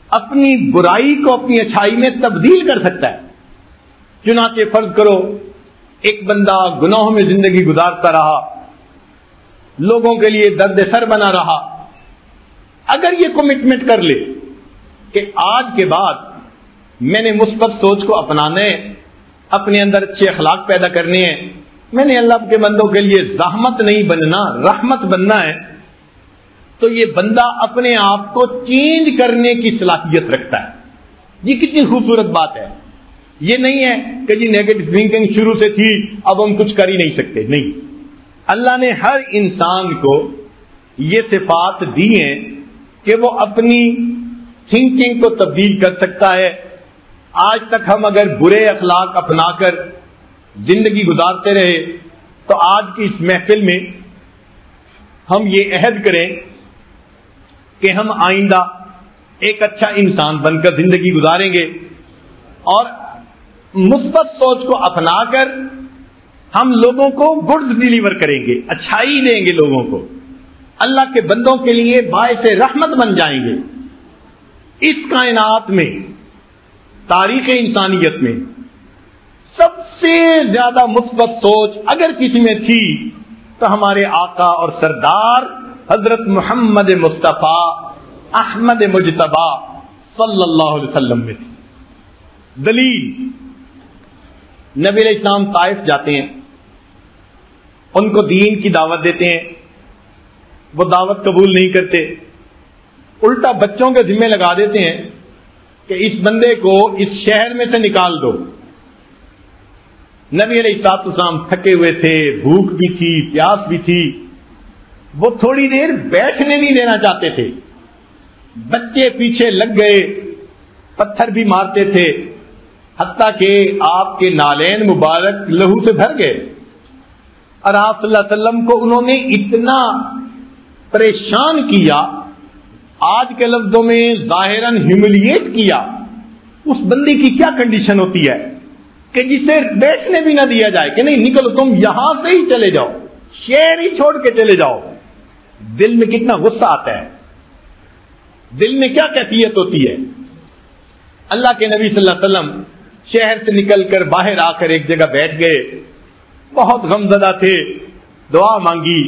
اپنی برائی کو اپنی اچھائی میں تبدیل کر سکتا ہے. چنانچہ فرض کرو ایک بندہ گناہوں میں زندگی گزارتا رہا، لوگوں کے لیے درد سر بنا رہا. اگر یہ کمٹمنٹ کر لے کہ آج کے بعد میں نے مثبت سوچ کو اپنانا ہے، اپنے اندر اچھے اخلاق پیدا کرنے ہیں، میں نے اللہ کے بندوں کے لیے زحمت نہیں بننا رحمت بننا ہے، تو یہ بندہ اپنے آپ کو چینج کرنے کی صلاحیت رکھتا ہے. یہ کتنی خوبصورت بات ہے. یہ نہیں ہے کہ جی نیگیٹو تھنکنگ شروع سے تھی اب ہم کچھ کر ہی نہیں سکتے. نہیں، اللہ نے ہر انسان کو یہ صفات دی ہیں کہ وہ اپنی تھنکنگ کو تبدیل کر سکتا ہے. آج تک ہم اگر برے اخلاق اپنا کر زندگی گزارتے رہے تو آج کی اس محفل میں ہم یہ عہد کریں کہ ہم آئندہ ایک اچھا انسان بن کر زندگی گزاریں گے اور مثبت سوچ کو اپنا کر ہم لوگوں کو گڈز ڈیلیور کریں گے، اچھائی دیں گے لوگوں کو، اللہ کے بندوں کے لیے باعث رحمت بن جائیں گے. اس کائنات میں تاریخ انسانیت میں سب سے زیادہ مثبت سوچ اگر کسی میں تھی تو ہمارے آقا اور سردار حضرت محمد مصطفیٰ احمد مجتبی صلی اللہ علیہ وسلم میں تھی. دلیل، نبی علیہ السلام طائف جاتے ہیں، ان کو دین کی دعوت دیتے ہیں، وہ دعوت قبول نہیں کرتے، الٹا بچوں کے ذمہ لگا دیتے ہیں کہ اس بندے کو اس شہر میں سے نکال دو. نبی علیہ السلام تھکے ہوئے تھے، بھوک بھی تھی، پیاس بھی تھی، وہ تھوڑی دیر بیٹھنے نہیں دینا چاہتے تھے. بچے پیچھے لگ گئے، پتھر بھی مارتے تھے، حتیٰ کہ آپ کے نالین مبارک لہو سے بھر گئے. اور آپ صلی اللہ علیہ وسلم کو انہوں نے اتنا پریشان کیا، آج کے لفظوں میں ظاہراً ہیوملیٹ کیا. اس بندے کی کیا کنڈیشن ہوتی ہے کہ جسے بیٹھنے بھی نہ دیا جائے کہ نہیں نکلو تم یہاں سے ہی چلے جاؤ، شہر ہی چھوڑ کے چلے جاؤ. دل میں کتنا غصہ آتا ہے، دل میں کیا کیفیت ہوتی ہے. اللہ کے نبی صلی اللہ علیہ وسلم شہر سے نکل کر باہر آ کر ایک جگہ بیٹھ گئے، بہت غمزدہ تھے، دعا مانگی،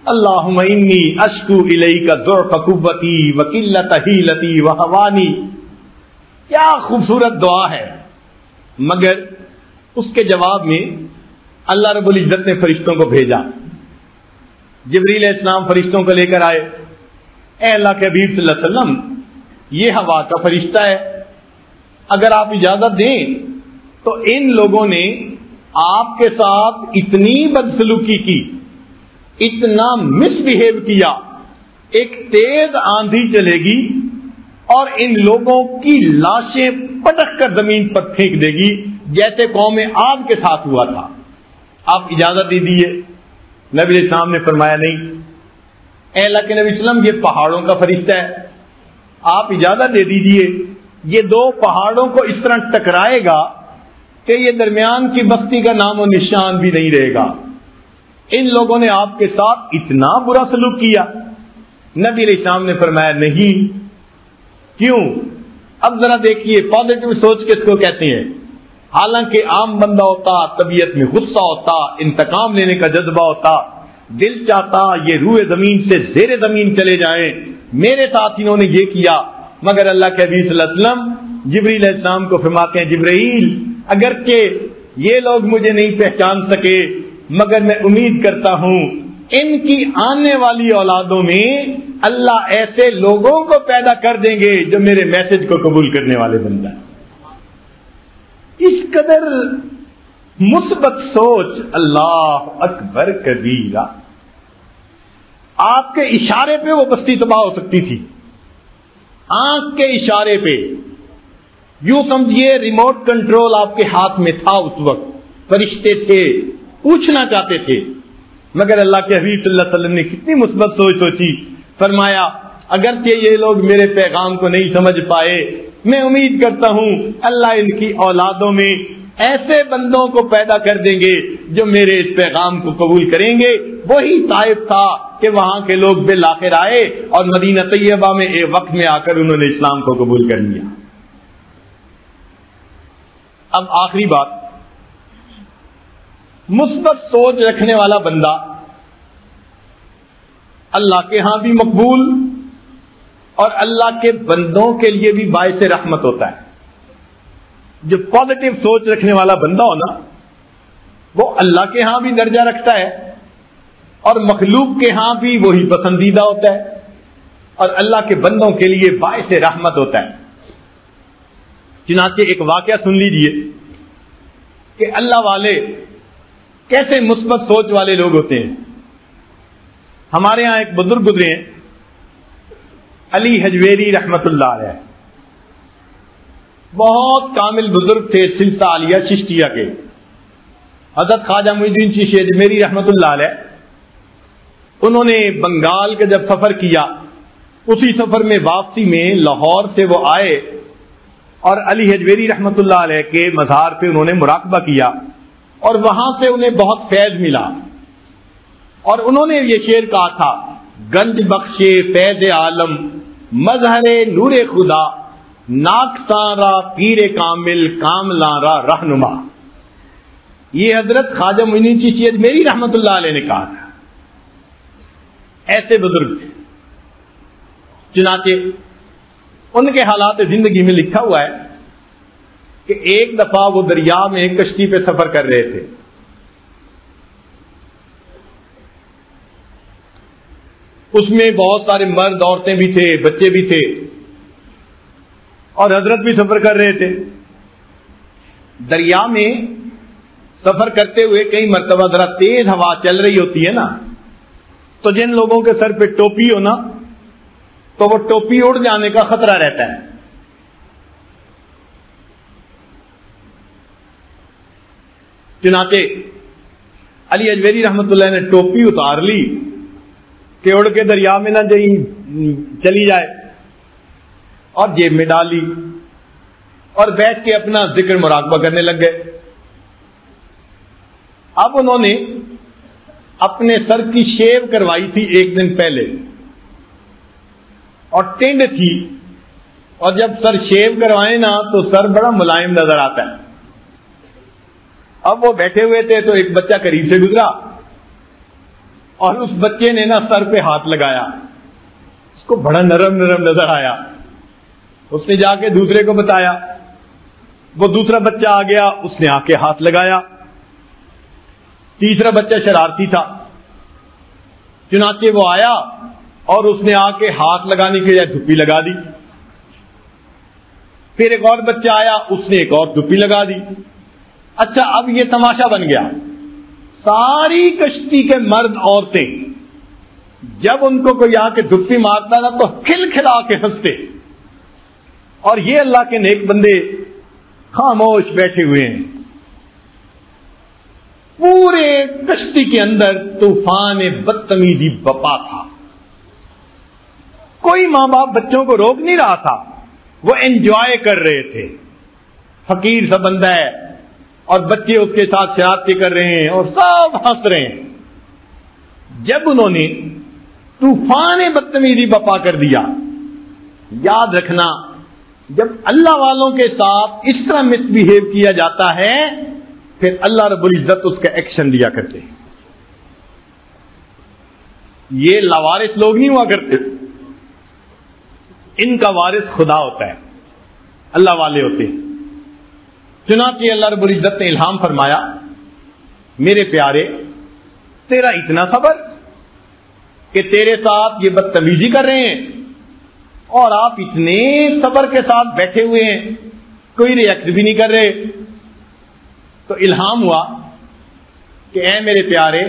اللہم انی اشکو الیک ضعف قوتی وقلت حیلتی وہوانی. کیا خوبصورت دعا ہے. مگر اس کے جواب میں اللہ رب العزت نے فرشتوں کو بھیجا. جبریل علیہ السلام فرشتوں کو لے کر آئے، اے اللہ کے حبیب صلی اللہ علیہ وسلم یہ ہوا کا فرشتہ ہے، اگر آپ اجازت دیں تو ان لوگوں نے آپ کے ساتھ اتنی بدسلوکی کی، اتنا مس بہیو کیا، ایک تیز آندھی چلے گی اور ان لوگوں کی لاشیں پٹک کر زمین پر پھینک دے گی جیسے قوم عاد کے ساتھ ہوا تھا. آپ اجازت دے دیجیے. نبی علیہ السلام نے فرمایا نہیں، اے اللہ کے نبی وسلم یہ پہاڑوں کا فرشتہ ہے، آپ اجازت دے دیجیے یہ دو پہاڑوں کو اس طرح ٹکرائے گا کہ یہ درمیان کی بستی کا نام و نشان بھی نہیں رہے گا. ان لوگوں نے آپ کے ساتھ اتنا برا سلوک کیا. نبی علیہ السلام نے فرمایا نہیں. کیوں؟ اب ذرا دیکھیے پازیٹو سوچ کس کو کہتے ہیں. حالانکہ عام بندہ ہوتا طبیعت میں غصہ ہوتا، انتقام لینے کا جذبہ ہوتا، دل چاہتا یہ روئے زمین سے زیر زمین چلے جائیں. میرے ساتھ انہوں نے یہ کیا. مگر اللہ کے حبیب صلی اللہ علیہ وسلم جبریل علیہ السلام کو فرماتے ہیں جبرائیل اگرچہ یہ لوگ مجھے نہیں پہچان سکے مگر میں امید کرتا ہوں ان کی آنے والی اولادوں میں اللہ ایسے لوگوں کو پیدا کر دیں گے جو میرے میسج کو قبول کرنے والے بن جائیں. اس قدر مثبت سوچ. اللہ اکبر کبیرہ. آپ کے اشارے پہ وہ بستی تباہ ہو سکتی تھی، آنکھ کے اشارے پہ. یوں سمجھیے ریموٹ کنٹرول آپ کے ہاتھ میں تھا اس وقت. فرشتے تھے، پوچھنا چاہتے تھے. مگر اللہ کے حبیب صلی اللہ علیہ وسلم نے کتنی مثبت سوچ سوچی. فرمایا اگرچہ یہ لوگ میرے پیغام کو نہیں سمجھ پائے، میں امید کرتا ہوں اللہ ان کی اولادوں میں ایسے بندوں کو پیدا کر دیں گے جو میرے اس پیغام کو قبول کریں گے. وہی طائف تھا کہ وہاں کے لوگ بالآخر آئے اور مدینہ طیبہ میں ایک وقت میں آ کر انہوں نے اسلام کو قبول کر لیا. اب آخری بات، مثبت سوچ رکھنے والا بندہ اللہ کے ہاں بھی مقبول اور اللہ کے بندوں کے لیے بھی باعث رحمت ہوتا ہے. جو پازیٹو سوچ رکھنے والا بندہ ہو نا وہ اللہ کے ہاں بھی درجہ رکھتا ہے اور مخلوق کے ہاں بھی وہی پسندیدہ ہوتا ہے اور اللہ کے بندوں کے لیے باعث رحمت ہوتا ہے. چنانچہ ایک واقعہ سن لیجئے کہ اللہ والے کیسے مثبت سوچ والے لوگ ہوتے ہیں. ہمارے ہاں ایک بزرگ گزرے ہیں علی حجویری رحمت اللہ علیہ. بہت کامل بزرگ تھے سلسلہ عالیہ چشتیہ کے. حضرت خواجہ معین الدین چشتی اجمیری رحمت اللہ علیہ انہوں نے بنگال کا جب سفر کیا اسی سفر میں واپسی میں لاہور سے وہ آئے اور علی حجویری رحمت اللہ علیہ کے مزار پہ انہوں نے مراقبہ کیا اور وہاں سے انہیں بہت فیض ملا اور انہوں نے یہ شعر کہا تھا گنج بخشے فیض عالم مظہر نور خدا ناکساں را پیر کامل کاملاں را رہنما. یہ حضرت خواجہ معین الدین چشتی اجمیری رحمت اللہ علیہ نے کہا تھا. ایسے بزرگ تھے. چنانچہ ان کے حالات زندگی میں لکھا ہوا ہے کہ ایک دفعہ وہ دریا میں کشتی پہ سفر کر رہے تھے. اس میں بہت سارے مرد عورتیں بھی تھے، بچے بھی تھے اور حضرت بھی سفر کر رہے تھے. دریا میں سفر کرتے ہوئے کئی مرتبہ ذرا تیز ہوا چل رہی ہوتی ہے نا تو جن لوگوں کے سر پہ ٹوپی ہو نا تو وہ ٹوپی اڑ جانے کا خطرہ رہتا ہے. چنانچہ علی اجمیری رحمت اللہ نے ٹوپی اتار لی کہ اڑ کے دریا میں نہ چلی جائے اور جیب میں ڈال لی اور بیٹھ کے اپنا ذکر مراقبہ کرنے لگ گئے. اب انہوں نے اپنے سر کی شیو کروائی تھی ایک دن پہلے اور ٹینڈ تھی اور جب سر شیو کروائے نا تو سر بڑا ملائم نظر آتا ہے. اب وہ بیٹھے ہوئے تھے تو ایک بچہ قریب سے گزرا اور اس بچے نے نا سر پہ ہاتھ لگایا. اس کو بڑا نرم نرم نظر آیا. اس نے جا کے دوسرے کو بتایا. وہ دوسرا بچہ آ گیا، اس نے آ کے ہاتھ لگایا. تیسرا بچہ شرارتی تھا، چنانچہ وہ آیا اور اس نے آ کے ہاتھ لگانے کے لیے دھپی لگا دی. پھر ایک اور بچہ آیا، اس نے ایک اور دھپی لگا دی. اچھا اب یہ تماشا بن گیا. ساری کشتی کے مرد عورتیں جب ان کو کوئی آ کے دھپی مارتا نا تو کھل کھلا کے ہنستے اور یہ اللہ کے نیک بندے خاموش بیٹھے ہوئے ہیں. پورے کشتی کے اندر طوفان بدتمیزی بپا تھا. کوئی ماں باپ بچوں کو روک نہیں رہا تھا, وہ انجوائے کر رہے تھے. فقیر سا بندہ ہے اور بچے اس کے ساتھ شرارتیں کر رہے ہیں اور سب ہنس رہے ہیں. جب انہوں نے طوفان بدتمیزی بپا کر دیا, یاد رکھنا جب اللہ والوں کے ساتھ اس طرح مس بہیو کیا جاتا ہے پھر اللہ رب العزت اس کا ایکشن لیا کرتے ہیں. یہ لاوارث لوگ نہیں ہوا کرتے, ان کا وارث خدا ہوتا ہے, اللہ والے ہوتے ہیں. چنانچہ اللہ رب العزت نے الہام فرمایا, میرے پیارے تیرا اتنا صبر کہ تیرے ساتھ یہ بدتمیزی کر رہے ہیں اور آپ اتنے صبر کے ساتھ بیٹھے ہوئے ہیں, کوئی ریئیکٹ بھی نہیں کر رہے. تو الہام ہوا کہ اے میرے پیارے,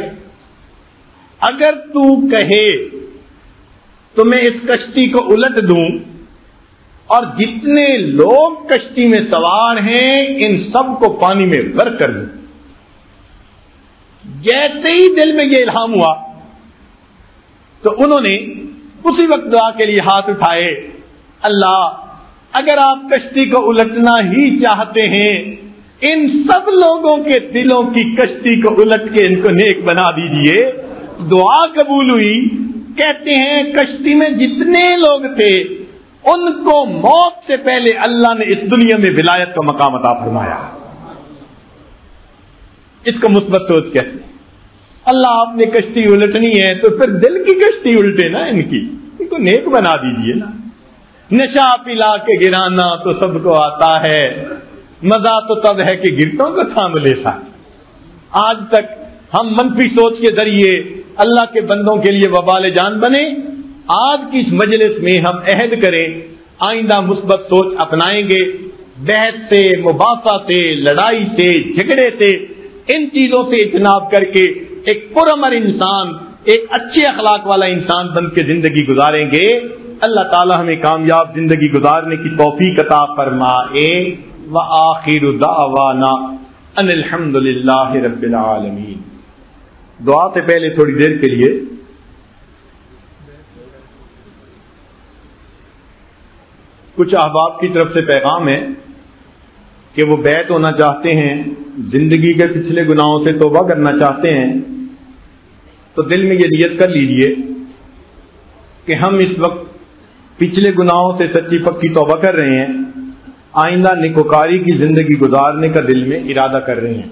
اگر تو کہے تو میں اس کشتی کو الٹ دوں اور جتنے لوگ کشتی میں سوار ہیں ان سب کو پانی میں غرق کر دوں. جیسے ہی دل میں یہ الہام ہوا تو انہوں نے اسی وقت دعا کے لیے ہاتھ اٹھائے, اللہ اگر آپ کشتی کو الٹنا ہی چاہتے ہیں ان سب لوگوں کے دلوں کی کشتی کو الٹ کے ان کو نیک بنا دیجئے. دعا قبول ہوئی. کہتے ہیں کشتی میں جتنے لوگ تھے ان کو موت سے پہلے اللہ نے اس دنیا میں ولایت کا مقام عطا فرمایا. اس کو مثبت سوچ کہتے ہیں. اللہ آپ نے کشتی الٹنی ہے تو پھر دل کی کشتی الٹے نا, ان کو نیک بنا دیجئے نا. نشہ پلا کے گرانا تو سب کو آتا ہے, مزہ تو تب ہے کہ گرتوں کو تھام لے سا. آج تک ہم منفی سوچ کے ذریعے اللہ کے بندوں کے لیے وبال جان بنے. آج کی اس مجلس میں ہم عہد کریں آئندہ مثبت سوچ اپنائیں گے. بحث سے, مباحثہ سے, لڑائی سے, جھگڑے سے, ان چیزوں سے اجتناب کر کے ایک پرامر انسان, ایک اچھے اخلاق والا انسان بن کے زندگی گزاریں گے. اللہ تعالی ہمیں کامیاب زندگی گزارنے کی توفیق عطا فرمائے. وآخر دعوانا ان الحمد للہ رب العالمین. دعا سے پہلے تھوڑی دیر کے لیے کچھ احباب کی طرف سے پیغام ہے کہ وہ بیعت ہونا چاہتے ہیں, زندگی کے پچھلے گناہوں سے توبہ کرنا چاہتے ہیں. تو دل میں یہ نیت کر لیجئے کہ ہم اس وقت پچھلے گناہوں سے سچی پکی توبہ کر رہے ہیں, آئندہ نیکوکاری کی زندگی گزارنے کا دل میں ارادہ کر رہے ہیں.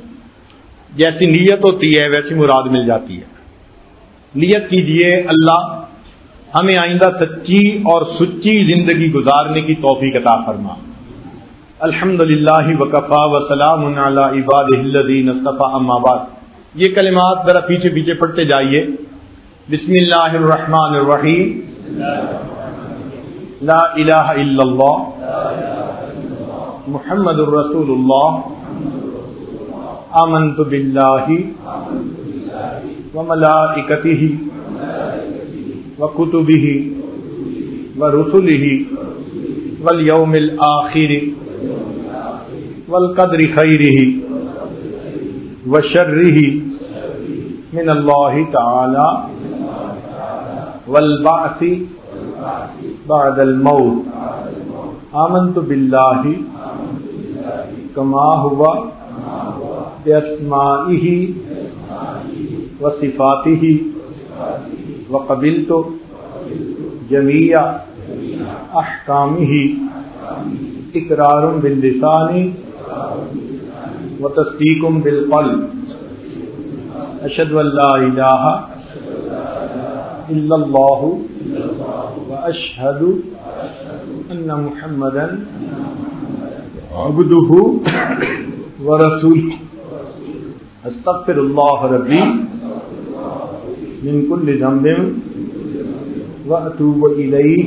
جیسی نیت ہوتی ہے ویسی مراد مل جاتی ہے. نیت کیجئے اللہ ہمیں آئندہ سچی اور سچی زندگی گزارنے کی توفیق عطا فرما. الحمدللہ وکفا وسلام علی عبادہ الذین اصطفی. اما بعد, یہ کلمات ذرا پیچھے پیچھے پڑھتے جائیے. بسم اللہ الرحمن الرحیم. لا الہ الا اللہ محمد الرسول اللہ. آمنت باللہ وملائکتہ وکتبہ ورسلہ والیوم الآخر والقدر خیرہ وشرہ من اللہ تعالی والبعث بعد الموت. آمنت باللہ کما ہوا باسمائہ وصفاتہ وقبلت جمیع احکامہ اقرار باللسان وتصدیق بالقلب. اشہد ان لا الہ الا اللہ واشہد ان محمدا عبدہ ورسولہ. استغفر اللہ ربی من کل ذنب واتوب الیہ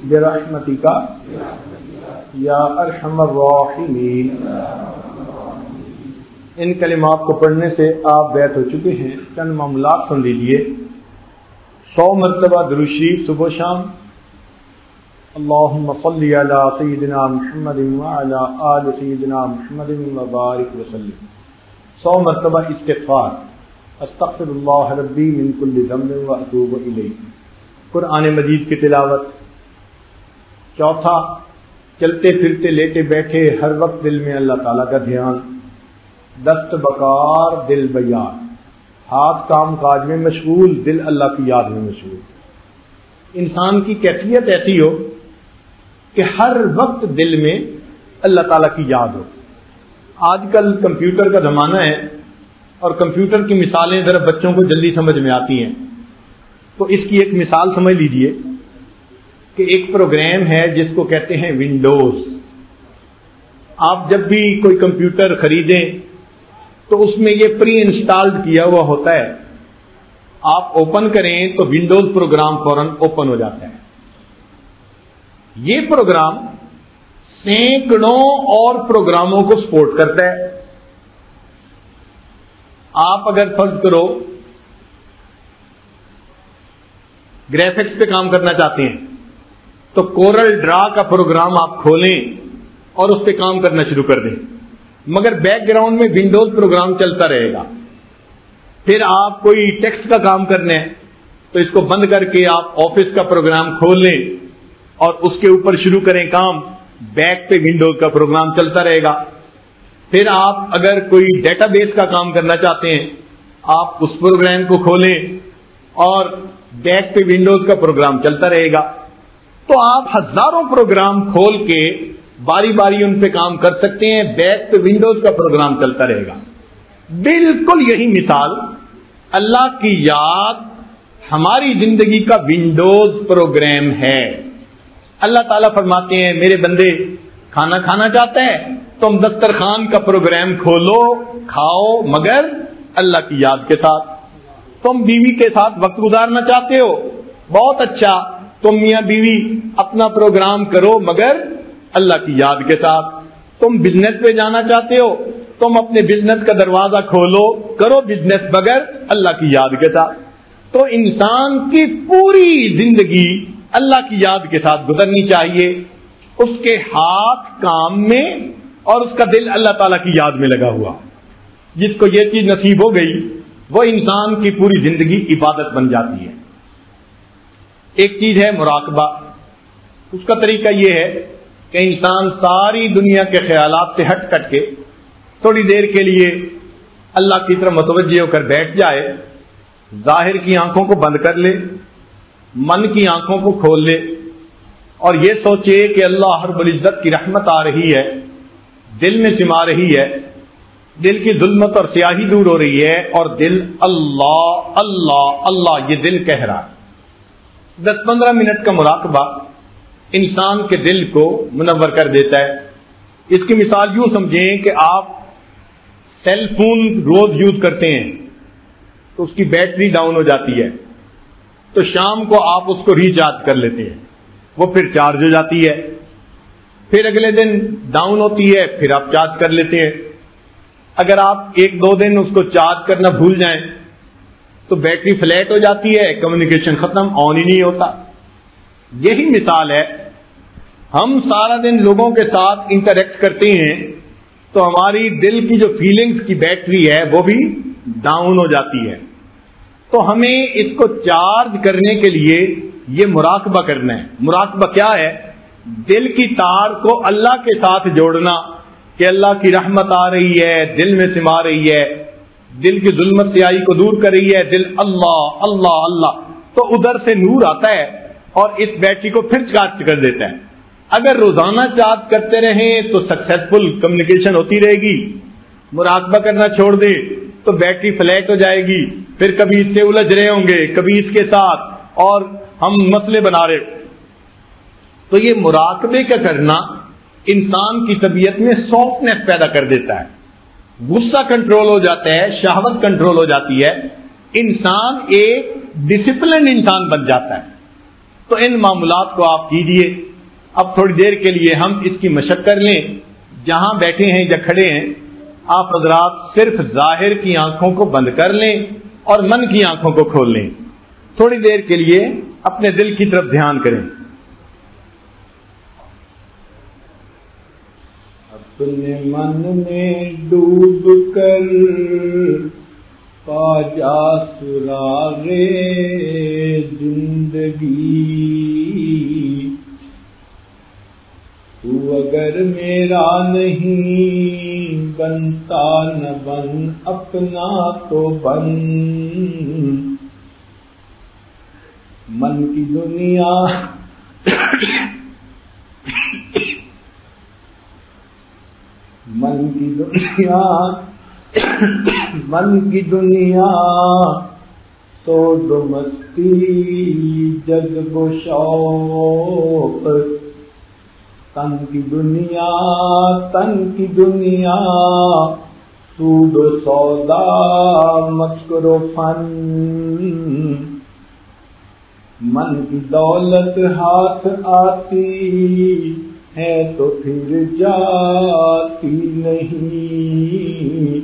برحمتک یا ارحم الراحمین. ان کلمات کو پڑھنے سے آپ بیعت ہو چکے ہیں. چند معاملات سن لیجیے. 100 مرتبہ درود شریف صبح و شام, اللهم صل على سيدنا محمد وعلى آل سيدنا محمد وبارك وسلم. 100 مرتبہ استغفار، استغفر اللہ ربی من کل ذنب واتوب الیہ. قرآن مجید کی تلاوت. چوتھا، چلتے پھرتے لیٹے بیٹھے ہر وقت دل میں اللہ تعالیٰ کا دھیان. دست بکار دل بیار، ہاتھ کام کاج میں مشغول، دل اللہ کی یاد میں مشغول. انسان کی کیفیت ایسی ہو کہ ہر وقت دل میں اللہ تعالیٰ کی یاد ہو. آج کل کمپیوٹر کا زمانہ ہے اور کمپیوٹر کی مثالیں ذرا بچوں کو جلدی سمجھ میں آتی ہیں. تو اس کی ایک مثال سمجھ لیجئے کہ ایک پروگرام ہے جس کو کہتے ہیں ونڈوز. آپ جب بھی کوئی کمپیوٹر خریدیں تو اس میں یہ پری انسٹالڈ کیا ہوا ہوتا ہے. آپ اوپن کریں تو ونڈوز پروگرام فوراً اوپن ہو جاتا ہے. یہ پروگرام سینکڑوں اور پروگراموں کو سپورٹ کرتا ہے. آپ اگر فرض کرو گرافکس پہ کام کرنا چاہتے ہیں تو کورل ڈرا کا پروگرام آپ کھولیں اور اس پہ کام کرنا شروع کر دیں، مگر بیک گراؤنڈ میں ونڈوز پروگرام چلتا رہے گا. پھر آپ کوئی ٹیکسٹ کا کام کرنا ہے تو اس کو بند کر کے آپ آفس کا پروگرام کھول لیں اور اس کے اوپر شروع کریں کام، بیک پہ ونڈوز کا پروگرام چلتا رہے گا. پھر آپ اگر کوئی ڈیٹا بیس کا کام کرنا چاہتے ہیں آپ اس پروگرام کو کھولیں اور بیک پہ ونڈوز کا پروگرام چلتا رہے گا. تو آپ ہزاروں پروگرام کھول کے باری باری ان پہ کام کر سکتے ہیں، بیک پہ ونڈوز کا پروگرام چلتا رہے گا. بالکل یہی مثال اللہ کی یاد ہماری زندگی کا ونڈوز پروگرام ہے. اللہ تعالیٰ فرماتے ہیں میرے بندے کھانا کھانا چاہتا ہے تم دسترخوان کا پروگرام کھولو کھاؤ، مگر اللہ کی یاد کے ساتھ. تم بیوی کے ساتھ وقت گزارنا چاہتے ہو، بہت اچھا، تم میاں بیوی اپنا پروگرام کرو مگر اللہ کی یاد کے ساتھ. تم بزنس پہ جانا چاہتے ہو، تم اپنے بزنس کا دروازہ کھولو کرو بزنس مگر اللہ کی یاد کے ساتھ. تو انسان کی پوری زندگی اللہ کی یاد کے ساتھ گزرنی چاہیے. اس کے ہاتھ کام میں اور اس کا دل اللہ تعالیٰ کی یاد میں لگا ہوا. جس کو یہ چیز نصیب ہو گئی وہ انسان کی پوری زندگی عبادت بن جاتی ہے. ایک چیز ہے مراقبہ. اس کا طریقہ یہ ہے کہ انسان ساری دنیا کے خیالات سے ہٹ کٹ کے تھوڑی دیر کے لیے اللہ کی طرف متوجہ ہو کر بیٹھ جائے، ظاہر کی آنکھوں کو بند کر لے، من کی آنکھوں کو کھول لے اور یہ سوچے کہ اللہ رب العزت کی رحمت آ رہی ہے، دل میں سما رہی ہے، دل کی ظلمت اور سیاہی دور ہو رہی ہے اور دل اللہ اللہ اللہ یہ دل کہہ رہا ہے. 10-15 منٹ کا مراقبہ انسان کے دل کو منور کر دیتا ہے. اس کی مثال یوں سمجھیں کہ آپ سیل فون روز یوز کرتے ہیں تو اس کی بیٹری ڈاؤن ہو جاتی ہے، تو شام کو آپ اس کو ریچارج کر لیتے ہیں، وہ پھر چارج ہو جاتی ہے. پھر اگلے دن ڈاؤن ہوتی ہے، پھر آپ چارج کر لیتے ہیں. اگر آپ 1-2 دن اس کو چارج کرنا بھول جائیں تو بیٹری فلیٹ ہو جاتی ہے، کمیونیکیشن ختم، آن ہی نہیں ہوتا. یہی مثال ہے، ہم سارا دن لوگوں کے ساتھ انٹریکٹ کرتے ہیں تو ہماری دل کی جو فیلنگز کی بیٹری ہے وہ بھی ڈاؤن ہو جاتی ہے. تو ہمیں اس کو چارج کرنے کے لیے یہ مراقبہ کرنا ہے. مراقبہ کیا ہے؟ دل کی تار کو اللہ کے ساتھ جوڑنا کہ اللہ کی رحمت آ رہی ہے، دل میں سما رہی ہے، دل کی ظلمت سیاہی کو دور کر رہی ہے، دل اللہ اللہ اللہ، تو ادھر سے نور آتا ہے اور اس بیٹری کو پھر چارج کر دیتا ہے. اگر روزانہ چارج کرتے رہیں تو سکسیسفل کمیونیکیشن ہوتی رہے گی. مراقبہ کرنا چھوڑ دیں تو بیٹری فلیٹ ہو جائے گی، پھر کبھی اس سے الجھ رہے ہوں گے، کبھی اس کے ساتھ، اور ہم مسئلے بنا رہے. تو یہ مراقبے کا کرنا انسان کی طبیعت میں سافٹنس پیدا کر دیتا ہے، غصہ کنٹرول ہو جاتا ہے، شہوت کنٹرول ہو جاتی ہے، انسان ایک ڈسپلن انسان بن جاتا ہے. تو ان معاملات کو آپ کیجئے. اب تھوڑی دیر کے لیے ہم اس کی مشق کر لیں. جہاں بیٹھے ہیں یا کھڑے ہیں آپ حضرات صرف ظاہر کی آنکھوں کو بند کر لیں اور من کی آنکھوں کو کھول لیں. تھوڑی دیر کے لیے اپنے دل کی طرف دھیان کریں. اپنے من میں ڈوب کر پا جا سراغ زندگی، تو اگر میرا نہیں بنتا نہ بن اپنا تو بن، من کی دنیا من کی دنیا سود و مستی جذب و شوق، تن کی دنیا سود و سودا مکر و فن، من کی دولت ہاتھ آتی ہے تو پھر جاتی نہیں،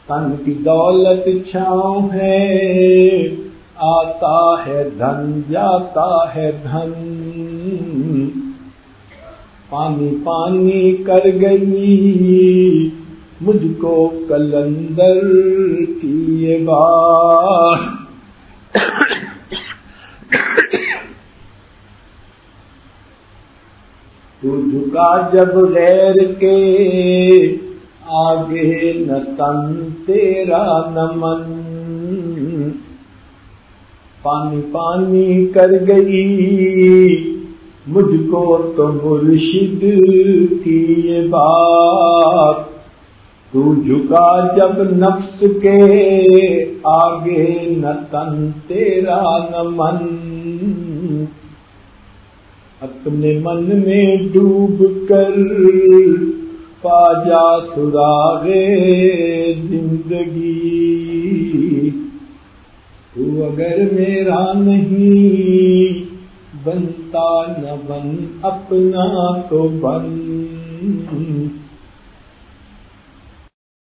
تن کی دولت چھاؤں ہے آتا ہے دھن جاتا ہے دھن، پانی پانی کر گئی مجھ کو قلندر کی یہ بات، تو جھکا جب غیر کے آگے نہ تن تیرا نہ من، پانی پانی کر گئی مجھ کو تو مرشد کی یہ بات، تو جھکا جب نفس کے آگے نہ تن تیرا نہ من، اپنے من میں ڈوب کر پا جا سراغ زندگی، تو اگر میرا نہیں بنتا نہ بن اپنا تو بن،